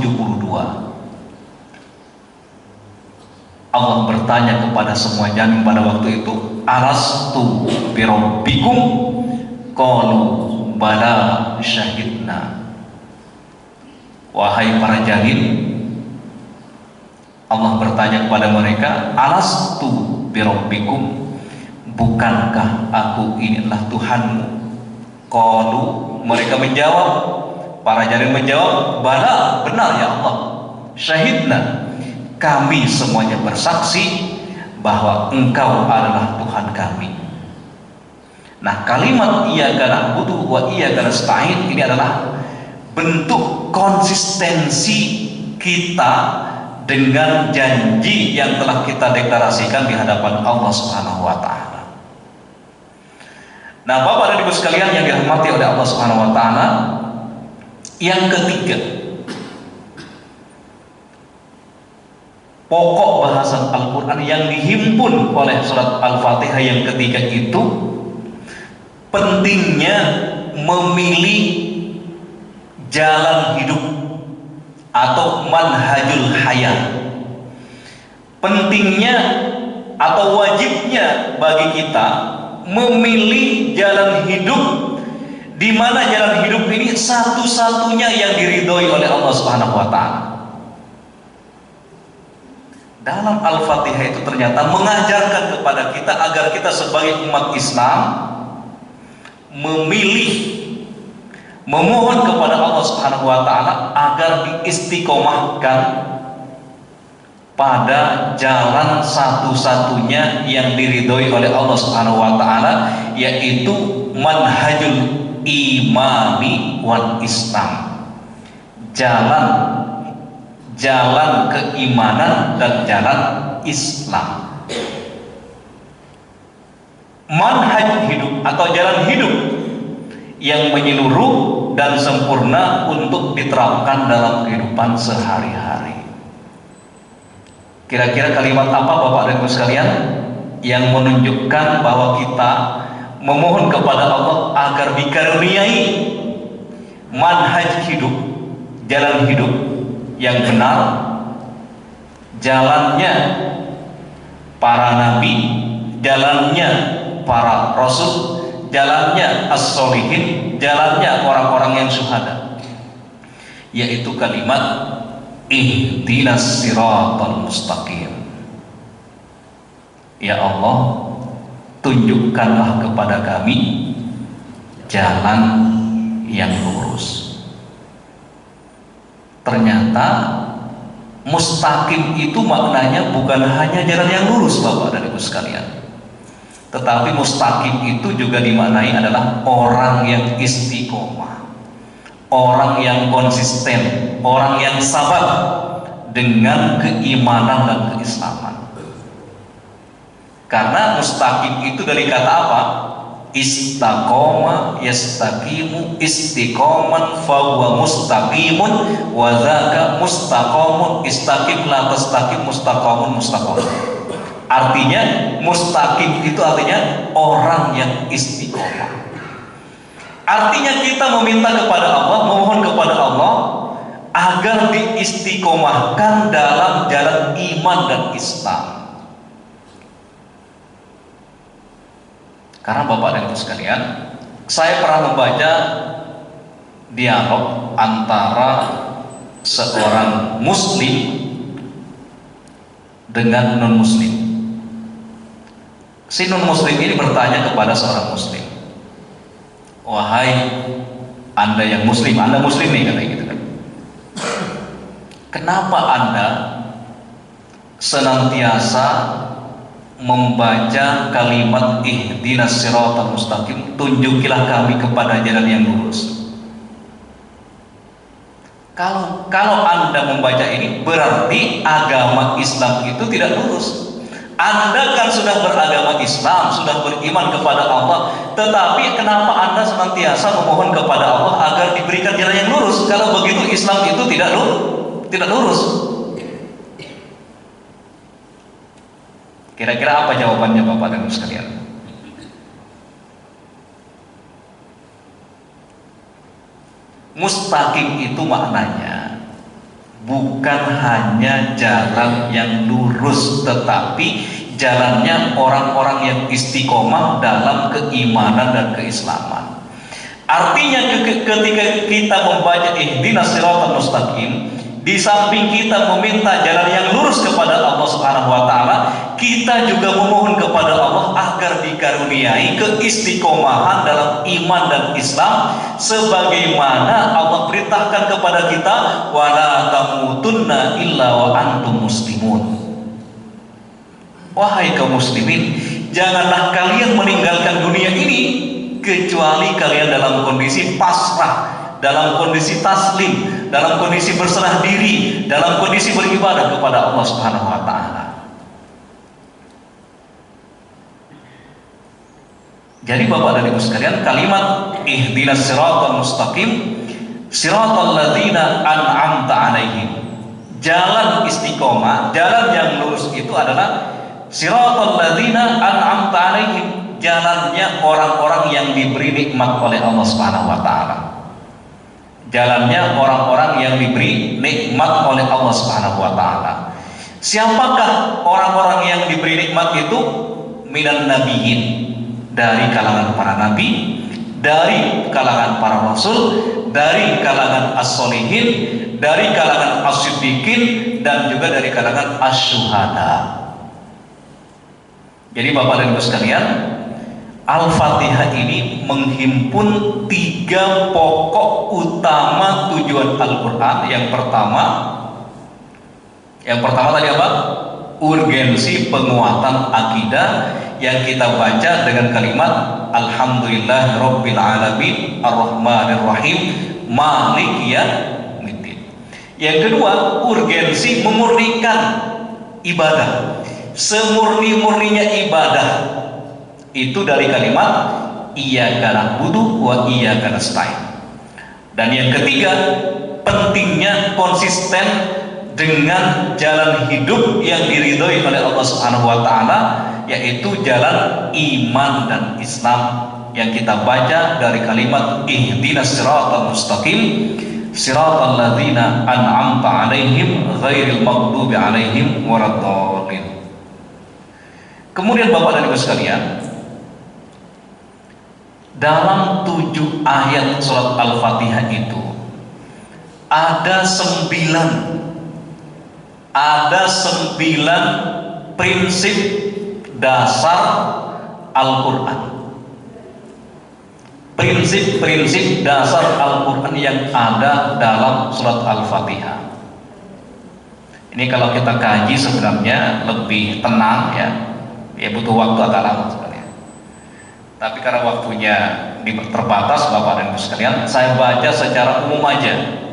Allah bertanya kepada semua janin pada waktu itu, alastu birabbikum? Qalu bala syahidna. Wahai para janin, Allah bertanya kepada mereka, alastu birabbikum? Bukankah aku inilah Tuhanmu? Qalu, mereka menjawab, para janin menjawab, bala, benar ya Allah. Syahidna, kami semuanya bersaksi bahwa Engkau adalah Tuhan kami. Nah, kalimat iyyaka na'budu wa iyyaka nasta'in ini adalah bentuk konsistensi kita dengan janji yang telah kita deklarasikan di hadapan Allah Subhanahu wa taala. Nah, Bapak dan Ibu sekalian yang dirahmati oleh Allah Subhanahu wa taala, yang ketiga, pokok bahasan Al-Quran yang dihimpun oleh surat Al-Fatihah yang ketiga itu pentingnya memilih jalan hidup atau manhajul hayat. Pentingnya atau wajibnya bagi kita memilih jalan hidup, di mana jalan hidup ini satu-satunya yang diridhoi oleh Allah Subhanahu wa taala. Dalam Al-Fatihah itu ternyata mengajarkan kepada kita agar kita sebagai umat Islam memilih, memohon kepada Allah Subhanahu wa taala agar diistiqomahkan pada jalan satu-satunya yang diridhoi oleh Allah Subhanahu wa taala, yaitu manhajul imani wal Islam. Jalan keimanan dan jalan Islam. Manhaj hidup atau jalan hidup yang menyeluruh dan sempurna untuk diterapkan dalam kehidupan sehari-hari. Kira-kira kalimat apa Bapak dan Ibu sekalian yang menunjukkan bahwa kita memohon kepada Allah agar dikaruniai manhaj hidup, jalan hidup yang benar, jalannya para nabi, jalannya para rasul, jalannya as-solihin, jalannya orang-orang yang syuhada, yaitu kalimat ihdinas siratal mustaqim. Ya Allah, tunjukkanlah kepada kami jalan yang lurus. Ternyata mustaqim itu maknanya bukan hanya jalan yang lurus Bapak dan Ibu sekalian, tetapi mustaqim itu juga dimaknai adalah orang yang istiqomah, orang yang konsisten, orang yang sabar dengan keimanan dan keislaman. Karena mustaqim itu dari kata apa? Istaqoma yastaqimu istiqoman fahuwa mustaqimun wa dzaka mustaqomun istaqim la tastaqim mustaqomun mustaqom. Artinya mustaqim itu artinya orang yang istiqomah. Artinya kita meminta kepada Allah, memohon kepada Allah agar diistiqomahkan dalam jalan iman dan Islam. Karena Bapak dan Ibu sekalian, saya pernah membaca dialog antara seorang muslim dengan non-muslim. Si non-muslim ini bertanya kepada seorang muslim, "Wahai Anda yang muslim, Anda muslim nih," katanya gitu kan, "kenapa Anda senantiasa membaca kalimat ihdinas siratal mustaqim, tunjukilah kami kepada jalan yang lurus?" Kalau Anda membaca ini berarti agama Islam itu tidak lurus. Anda kan sudah beragama Islam, sudah beriman kepada Allah, tetapi kenapa Anda senantiasa memohon kepada Allah agar diberikan jalan yang lurus? Kalau begitu Islam itu tidak lurus. Kira-kira apa jawabannya Bapak dan Ibu sekalian? Mustaqim itu maknanya bukan hanya jalan yang lurus, tetapi jalannya orang-orang yang istiqomah dalam keimanan dan keislaman. Artinya ketika kita membaca ihdinas siratal mustaqim, di samping kita meminta jalan yang lurus kepada Allah Subhanahu wa taala, kita juga memohon kepada Allah agar dikaruniai keistiqomahan dalam iman dan Islam, sebagaimana Allah perintahkan kepada kita, wala tamutunna illa wa antum muslimun. Wahai kaum muslimin, janganlah kalian meninggalkan dunia ini kecuali kalian dalam kondisi pasrah, dalam kondisi taslim, dalam kondisi berserah diri, dalam kondisi beribadah kepada Allah Subhanahu wa taala. Jadi Bapak dan Ibu sekalian, kalimat ihdinas siratal mustaqim, siratal ladzina an'amta 'alaihim, jalan istiqomah, jalan yang lurus itu adalah siratal ladzina an'amta 'alaihim, jalannya orang-orang yang diberi nikmat oleh Allah Subhanahu wa taala. Jalannya orang-orang yang diberi nikmat oleh Allah Subhanahu wa taala. Siapakah orang-orang yang diberi nikmat itu? Minan nabiyyin, dari kalangan para nabi, dari kalangan para rasul, dari kalangan as-solihin, dari kalangan as-siddiqin, dan juga dari kalangan as-syuhada. Jadi Bapak dan Ibu sekalian, Al-Fatihah ini menghimpun 3 pokok utama tujuan Al-Quran. Yang pertama, Yang pertama tadi apa? Urgensi penguatan akidah yang kita baca dengan kalimat Alhamdulillahirabbil alamin arrahmanir rahim maliki yaumiddin. Yang kedua, urgensi memurnikan ibadah, semurni-murninya ibadah itu dari kalimat iyyaka na'budu wa iyyaka nasta'in. Dan yang ketiga, pentingnya konsisten dengan jalan hidup yang diridhoi oleh Allah Subhanahu wa taala, yaitu jalan iman dan Islam yang kita baca dari kalimat ihdinas siratal mustaqim siratal ladzina an'amta 'alaihim ghairil maghdubi 'alaihim waladdallin. Kemudian Bapak dan Ibu sekalian, dalam 7 ayat surat Al-Fatihah itu ada 9 prinsip dasar Al-Quran. Prinsip-prinsip dasar Al-Quran yang ada dalam surat Al-Fatihah. Ini kalau kita kaji sebenarnya lebih tenang ya butuh waktu agak lama sebenarnya. Tapi karena waktunya terbatas Bapak dan Ibu sekalian, saya baca secara umum aja.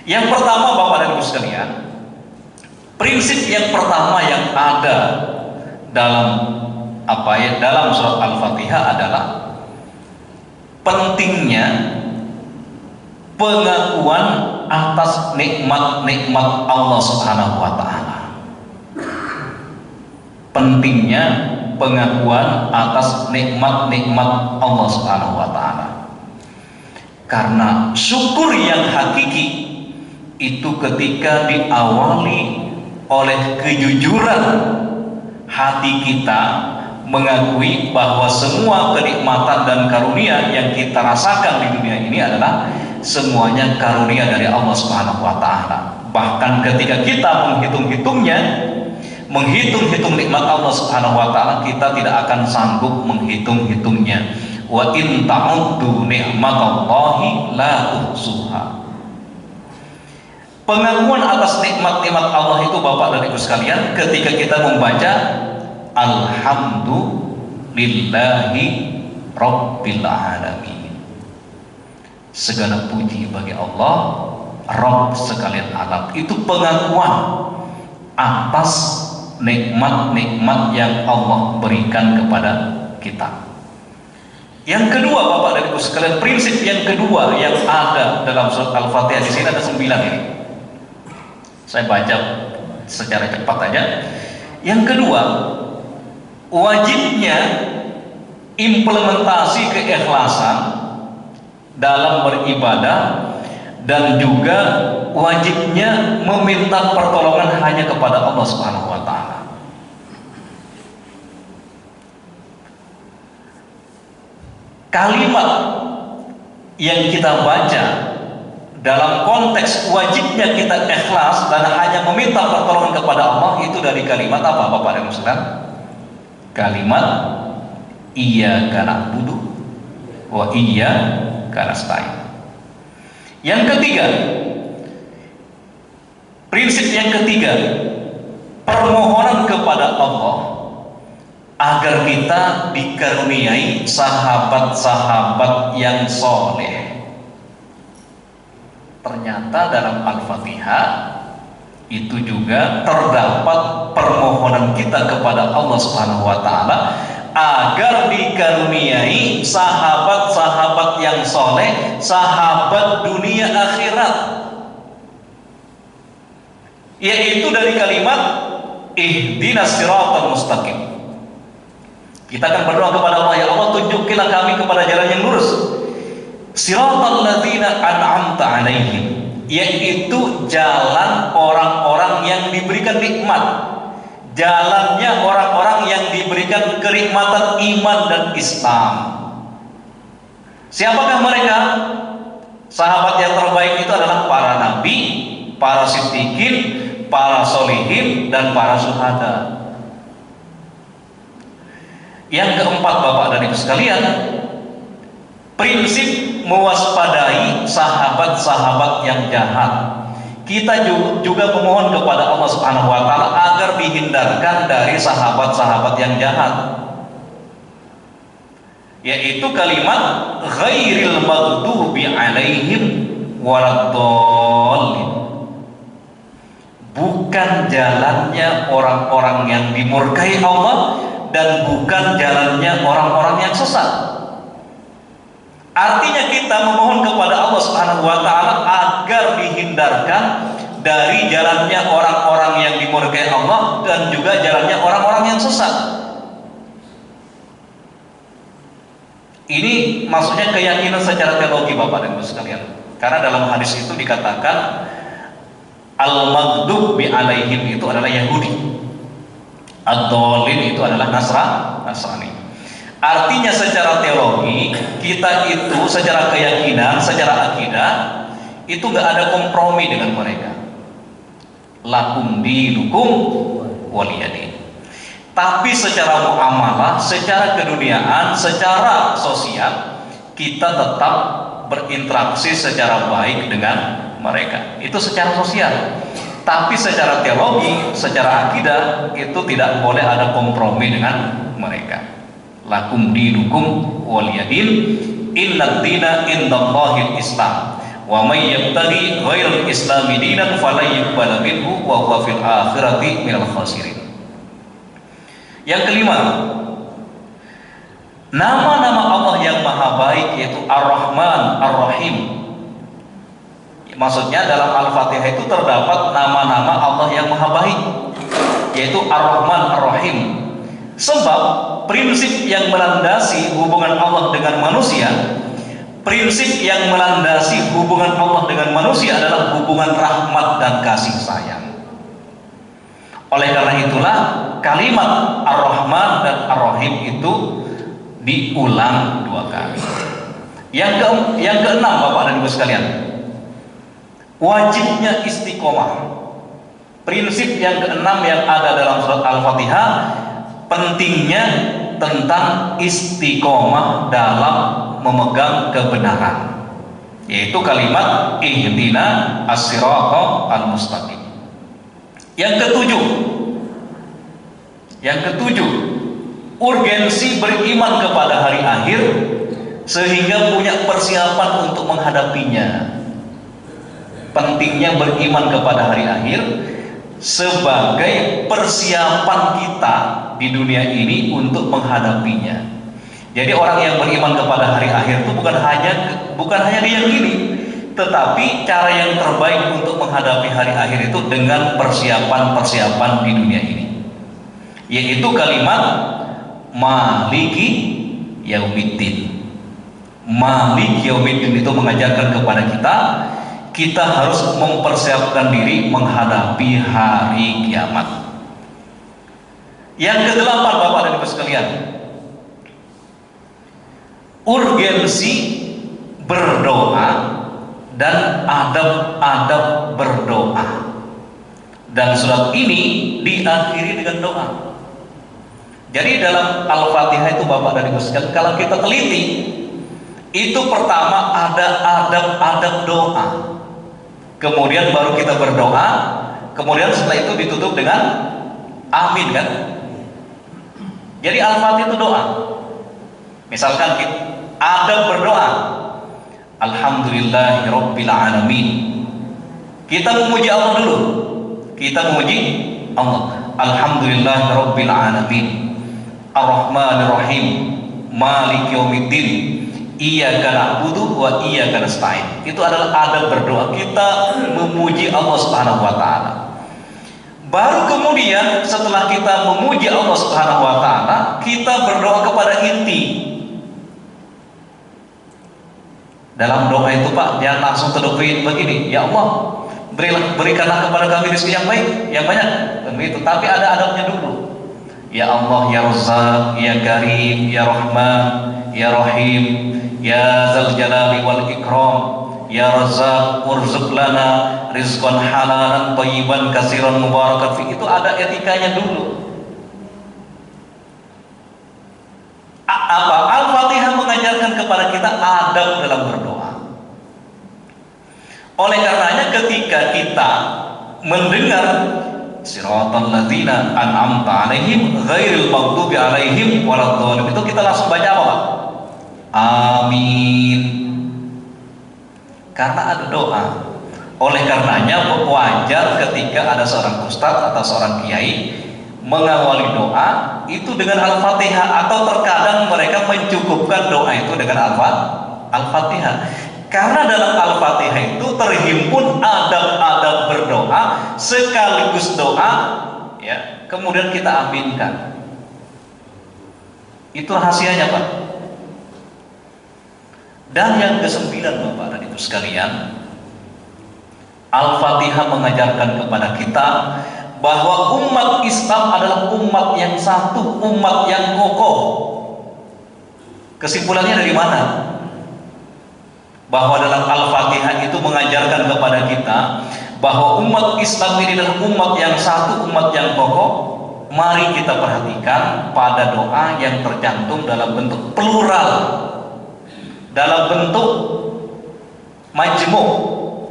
Yang pertama Bapak dan Ibu sekalian, prinsip yang pertama yang ada dalam dalam surat Al-Fatihah adalah pentingnya pengakuan atas nikmat-nikmat Allah Subhanahu wa taala. Pentingnya pengakuan atas nikmat-nikmat Allah Subhanahu wa taala. Karena syukur yang hakiki itu ketika diawali oleh kejujuran hati kita mengakui bahwa semua kenikmatan dan karunia yang kita rasakan di dunia ini adalah semuanya karunia dari Allah Subhanahu wa taala. Bahkan ketika kita menghitung nikmat Allah Subhanahu wa taala, kita tidak akan sanggup menghitung-hitungnya. Wa in ta'uddu ni'matallahi la tuhsuha. Pengakuan atas nikmat-nikmat Allah itu Bapak dan Ibu sekalian ketika kita membaca Alhamdulillahi Rabbil Alamin. Segala puji bagi Allah Rabb sekalian alam. Itu pengakuan atas nikmat-nikmat yang Allah berikan kepada kita. Yang kedua Bapak dan Ibu sekalian, prinsip yang kedua yang ada dalam surat Al-Fatihah, di sini ada 9 ini. Saya baca secara cepat aja. Yang kedua, wajibnya implementasi keikhlasan dalam beribadah, dan juga wajibnya meminta pertolongan hanya kepada Allah Subhanahu wa taala. Kalimat yang kita baca dalam konteks wajibnya kita ikhlas dan hanya meminta pertolongan kepada Allah itu dari kalimat apa Bapak dan Ibu sekalian? Kalimat iyyaka na'budu wa iyyaka nasta'in. Yang ketiga, prinsip yang ketiga, permohonan kepada Allah agar kita dikaruniai sahabat-sahabat yang soleh. Ternyata dalam Al-Fatihah itu juga terdapat permohonan kita kepada Allah Subhanahu wa taala agar dikaruniai sahabat-sahabat yang soleh, sahabat dunia akhirat, yaitu dari kalimat ihdinas siratal mustaqim. Kita akan berdoa kepada Allah, ya Allah tunjukilah kami kepada jalan yang lurus. Siratal ladzina an'amta 'alaihim, yaitu jalan orang-orang yang diberikan nikmat, jalannya orang-orang yang diberikan kenikmatan iman dan Islam. Siapakah mereka? Sahabat yang terbaik itu adalah para nabi, para siddiqin, para solihin, dan para syuhada. Yang keempat Bapak dan Ibu sekalian, prinsip mewaspadai sahabat-sahabat yang jahat, kita juga memohon kepada Allah Subhanahu wa taala agar dihindarkan dari sahabat-sahabat yang jahat. Yaitu kalimat ghairil maghdubi alaihim waladdallin. Bukan jalannya orang-orang yang dimurkai Allah dan bukan jalannya orang-orang yang sesat. Artinya kita memohon kepada Allah Subhanahu wa taala agar dihindarkan dari jalannya orang-orang yang dimurkai Allah dan juga jalannya orang-orang yang sesat. Ini maksudnya keyakinan secara teologi Bapak dan Ibu sekalian. Karena dalam hadis itu dikatakan al-maghdub bi alaihim itu adalah Yahudi. Ad-dhalin itu adalah Nasrani. Artinya secara teologi kita itu secara keyakinan, secara akidah itu nggak ada kompromi dengan mereka. Lakum dinukum waliyadin. Tapi secara muamalah, secara keduniaan, secara sosial kita tetap berinteraksi secara baik dengan mereka. Itu secara sosial. Tapi secara teologi, secara akidah itu tidak boleh ada kompromi dengan mereka. Lakum dinukum waliyadin innad dina indallahil islam wa may yabtaghi ghairal islami dinan falan yuqbala minhu wa huwa fil akhirati minal khasirin. Yang kelima, nama-nama Allah yang maha baik yaitu Ar-Rahman, Ar-Rahim. Maksudnya dalam Al-Fatihah itu terdapat nama-nama Allah yang maha baik yaitu Ar-Rahman, Ar-Rahim. Sebab prinsip yang melandasi hubungan Allah dengan manusia, prinsip yang melandasi hubungan Allah dengan manusia adalah hubungan rahmat dan kasih sayang. Oleh karena itulah kalimat Ar-Rahman dan Ar-Rahim itu diulang 2 kali. Yang keenam Bapak dan Ibu sekalian, wajibnya istiqomah. Prinsip yang keenam yang ada dalam surat Al-Fatihah, pentingnya tentang istiqomah dalam memegang kebenaran, yaitu kalimat ihdina as-siratal mustaqim. Yang ketujuh, urgensi beriman kepada hari akhir sehingga punya persiapan untuk menghadapinya. Pentingnya beriman kepada hari akhir sebagai persiapan kita di dunia ini untuk menghadapinya. Jadi orang yang beriman kepada hari akhir itu bukan hanya diyakini, tetapi cara yang terbaik untuk menghadapi hari akhir itu dengan persiapan-persiapan di dunia ini, yaitu kalimat Maliki Yaumiddin. Maliki Yaumiddin itu mengajarkan kepada kita harus mempersiapkan diri menghadapi hari kiamat. Yang kedelapan Bapak dan Ibu sekalian, urgensi berdoa dan adab-adab berdoa. Dan surat ini diakhiri dengan doa. Jadi dalam Al-Fatihah itu Bapak dan Ibu sekalian, kalau kita teliti, itu pertama ada adab-adab doa. Kemudian baru kita berdoa, kemudian setelah itu ditutup dengan amin kan? Jadi Al-Fatihah itu doa. Misalkan adab berdoa, Alhamdulillahirabbil alamin. Kita memuji Allah dulu. Kita memuji Allah. Alhamdulillahirabbil alamin. Ar-Rahmanir Rahim. Maliki Yaumiddin. Iyyaka na'budu wa iyyaka nasta'in. Itu adalah adab berdoa. Kita memuji Allah Subhanahu wa taala. Baru kemudian setelah kita memuji Allah Subhanahu wa taala, kita berdoa kepada inti. Dalam doa itu Pak, jangan langsung terdoktrin begini, ya Allah, berikanlah kepada kami rezeki yang baik, yang banyak. Begitu, tapi ada adabnya dulu. Ya Allah, ya Razzaq, ya Karim, ya Rahman, ya Rahim, ya Dzal Jalali wal Ikram, ya Razzaq, urzuq lana rizqan halalan thayyiban katsiran mubarakan fi. Itu ada etikanya dulu. Al-Fatihah mengajarkan kepada kita adab dalam berdoa. Oleh karenanya ketika kita mendengar siratal ladzina an'amta 'alaihim ghairil maghdubi 'alaihim waladdallin, itu kita langsung baca apa, Pak? Amin. Karena ada doa. Oleh karenanya wajar ketika ada seorang ustadz atau seorang kiai mengawali doa itu dengan Al-Fatihah, atau terkadang mereka mencukupkan doa itu dengan Al-Fatihah. Karena dalam Al-Fatihah itu terhimpun adab-adab berdoa sekaligus doa, ya, kemudian kita aminkan. Itu rahasianya, Pak. Dan yang ke-9, Bapak dan Ibu sekalian, Al-Fatihah mengajarkan kepada kita bahwa umat Islam adalah umat yang satu, umat yang kokoh. Kesimpulannya dari mana? Bahwa dalam Al-Fatihah itu mengajarkan kepada kita bahwa umat Islam ini adalah umat yang satu, umat yang kokoh. Mari kita perhatikan pada doa yang tercantum dalam bentuk plural, dalam bentuk majmu',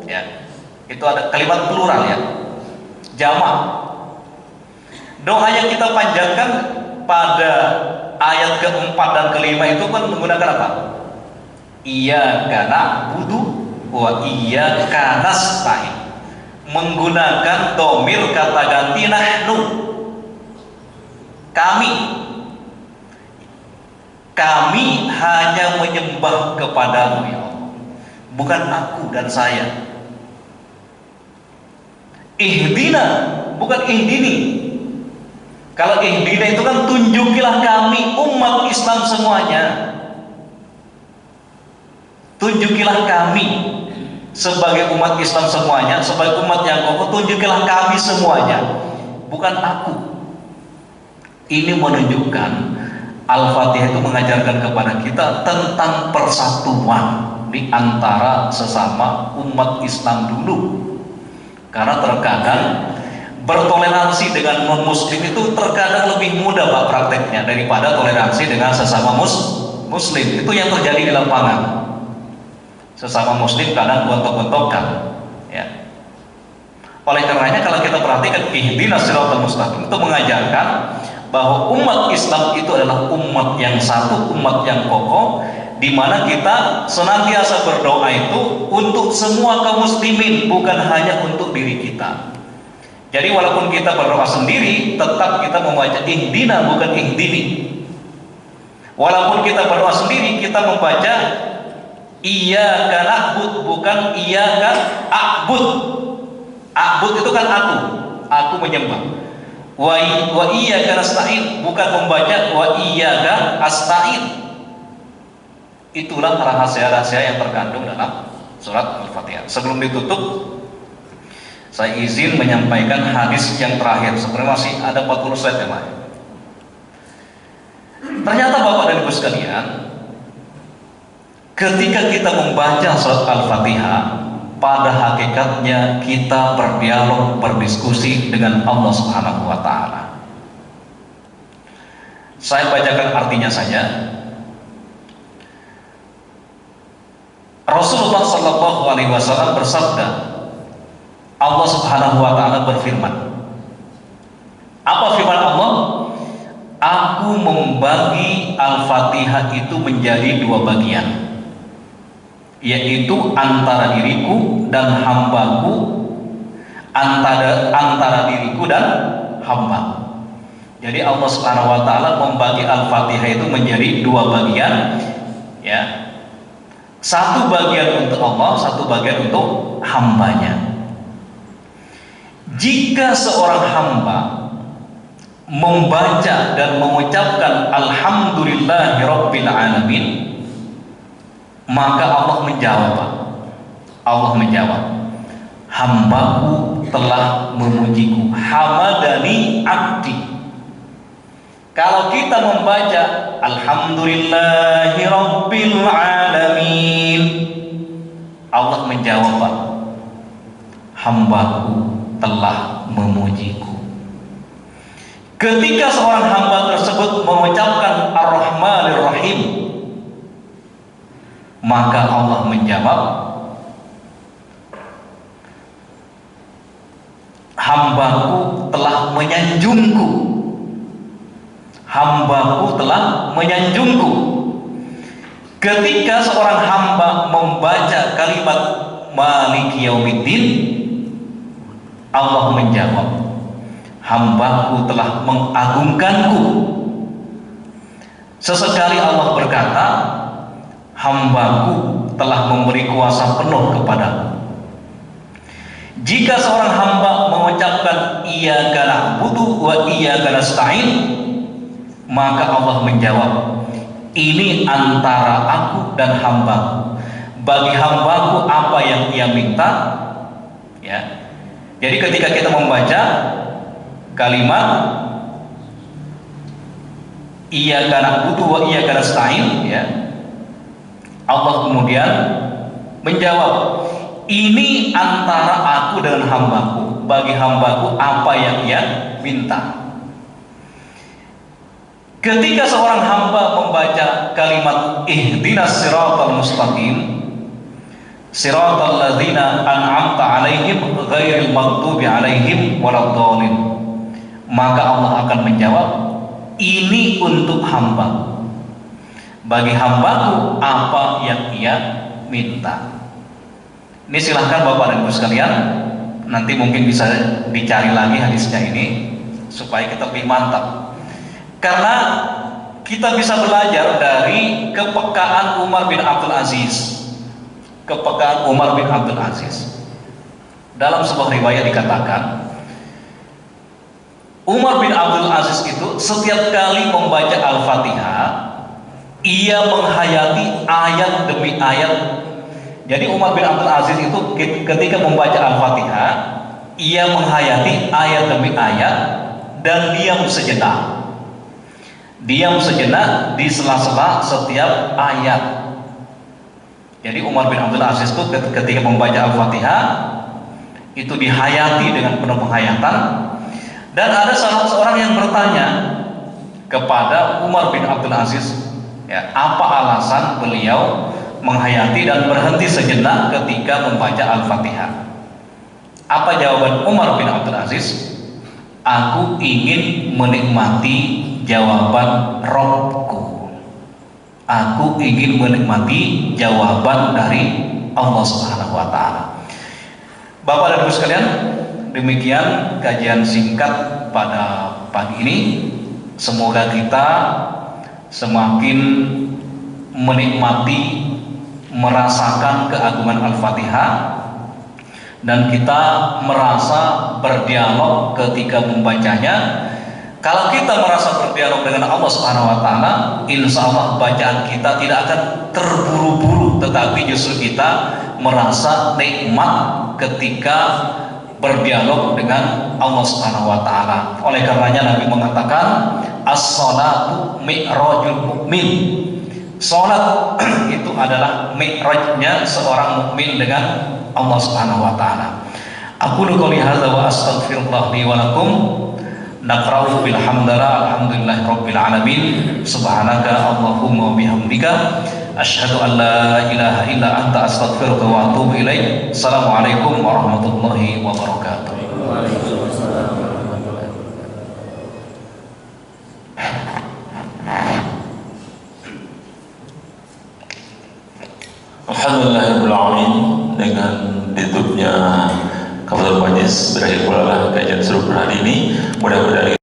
ya. Itu ada kalimat plural, ya, jamak. Doa yang kita panjangkan pada ayat ke-4 dan ke-5 itu kan menggunakan apa? Iyyaka na'budu wa iyyaka nasta'in, menggunakan dhamir kata ganti nahnu, kami hanya menyembah kepadamu ya Allah, bukan aku dan saya. Ihdina, bukan ihdini. Kalau ihdina itu kan tunjukilah kami umat Islam semuanya, tunjukilah kami sebagai umat Islam semuanya, sebagai umat yang kokoh, tunjukilah kami semuanya, bukan aku. Ini menunjukkan Al-Fatihah itu mengajarkan kepada kita tentang persatuan di antara sesama umat Islam dulu. Karena terkadang bertoleransi dengan non-muslim itu terkadang lebih mudah, Pak, prakteknya daripada toleransi dengan sesama muslim. Itu yang terjadi di lapangan. Sesama muslim kadang gontok-gontokan, ya. Oleh karenanya kalau kita perhatikan ihdinas siratal mustaqim itu mengajarkan bahwa umat Islam itu adalah umat yang satu, umat yang kokoh, di mana kita senantiasa berdoa itu untuk semua kaum muslimin, bukan hanya untuk diri kita. Jadi walaupun kita berdoa sendiri, tetap kita membaca ihdina, bukan ihdini. Walaupun kita berdoa sendiri, kita membaca iyyaka na'bud, bukan iyyaka a'bud. A'bud itu kan aku menyembah. Wa iyyaka nasta'in, bukan membaca wa iyyaka asta'in. Itulah rahasia-rahasia yang terkandung dalam surat Al-Fatihah. Sebelum ditutup, saya izin menyampaikan hadis yang terakhir. Sebenarnya masih ada 40 slide, ya, Pak. Ternyata Bapak dan Ibu sekalian, ketika kita membaca surat Al-Fatihah, pada hakikatnya kita berdialog, berdiskusi dengan Allah Subhanahu wa Ta'ala. Saya bacakan artinya saja. Rasulullah Shallallahu Alaihi Wasallam bersabda, Allah Subhanahu Wa Taala berfirman. Apa firman Allah? Aku membagi Al-Fatihah itu menjadi 2 bagian, yaitu antara diriku dan hambaku, antara diriku dan hamba. Jadi Allah Subhanahu Wa Taala membagi Al-Fatihah itu menjadi 2 bagian, ya. Satu bagian untuk Allah, satu bagian untuk hambanya. Jika seorang hamba membaca dan mengucapkan Alhamdulillahirabbil alamin, maka Allah menjawab. Allah menjawab, hambaku telah memujiku, hamadani abdi. Kalau kita membaca Alhamdulillahirabbil alamin, Allah menjawab, hambaku telah memujiku. Ketika seorang hamba tersebut mengucapkan Ar-Rahmanir Rahim, maka Allah menjawab, hambaku telah menyanjungku. Hambaku telah menyanjungku. Ketika seorang hamba membaca kalimat Maliki Yaumiddin, Allah menjawab, hambaku telah mengagungkanku. Sesekali Allah berkata, hambaku telah memberi kuasa penuh kepadaku. Jika seorang hamba mengucapkan iyyaka na'budu wa iyyaka nasta'in, maka Allah menjawab, ini antara aku dan hambaku. Bagi hambaku apa yang ia minta, ya. Jadi ketika kita membaca kalimat iyyaka na'budu wa iyyaka nasta'in, ya, Allah kemudian menjawab, ini antara aku dengan hambaku. Bagi hambaku apa yang ia minta. Ketika seorang hamba membaca kalimat ihdinas siratal mustaqim, siratal ladzina an'amta 'alaihim ghairil maghdubi 'alaihim waladdallin, maka Allah akan menjawab, ini untuk hamba. Bagi hambaku apa yang ia minta. Ini silahkan Bapak dan Ibu sekalian, nanti mungkin bisa dicari lagi hadisnya ini supaya kita lebih mantap. Karena kita bisa belajar dari kepekaan Umar bin Abdul Aziz. Kepekaan Umar bin Abdul Aziz. Dalam sebuah riwayat dikatakan, Umar bin Abdul Aziz itu setiap kali membaca Al-Fatihah, ia menghayati ayat demi ayat. Jadi Umar bin Abdul Aziz itu ketika membaca Al-Fatihah, ia menghayati ayat demi ayat dan diam sejenak. Diam sejenak di sela-sela setiap ayat. Jadi Umar bin Abdul Aziz itu ketika membaca Al-Fatihah itu dihayati dengan penuh penghayatan. Dan ada salah seorang yang bertanya kepada Umar bin Abdul Aziz, ya, apa alasan beliau menghayati dan berhenti sejenak ketika membaca Al-Fatihah? Apa jawaban Umar bin Abdul Aziz? Aku ingin menikmati jawaban Rabbku. Aku ingin menikmati jawaban dari Allah Subhanahu wa taala. Bapak dan Ibu sekalian, demikian kajian singkat pada pagi ini. Semoga kita semakin menikmati, merasakan keagungan Al-Fatihah, dan kita merasa berdialog ketika membacanya. Kalau kita merasa berdialog dengan Allah Subhanahu wa taala, insya Allah bacaan kita tidak akan terburu-buru, tetapi justru kita merasa nikmat ketika berdialog dengan Allah Subhanahu wa taala. Oleh karenanya Nabi mengatakan, as-salatu mi'rajul mukmin. Salat itu adalah mi'rajnya seorang mukmin dengan Allah Subhanahu wa taala. Aku qouli hadza wa astaghfirullah li wa lakum. Naqra'u bil hamdalillah alhamdulillahi rabbil alamin. Subhanaka Allahumma wa bihamdika asyhadu an la ilaha illa anta astaghfiruka wa atubu ilaik. Assalamualaikum warahmatullahi wabarakatuh. Waalaikumsalam warahmatullahi wabarakatuh. Alhamdulillahirabbil alamin. Dengan ditutupnya Kabupaten Banyumas berakhir pula kajian seru hari ini. Mudah-mudahan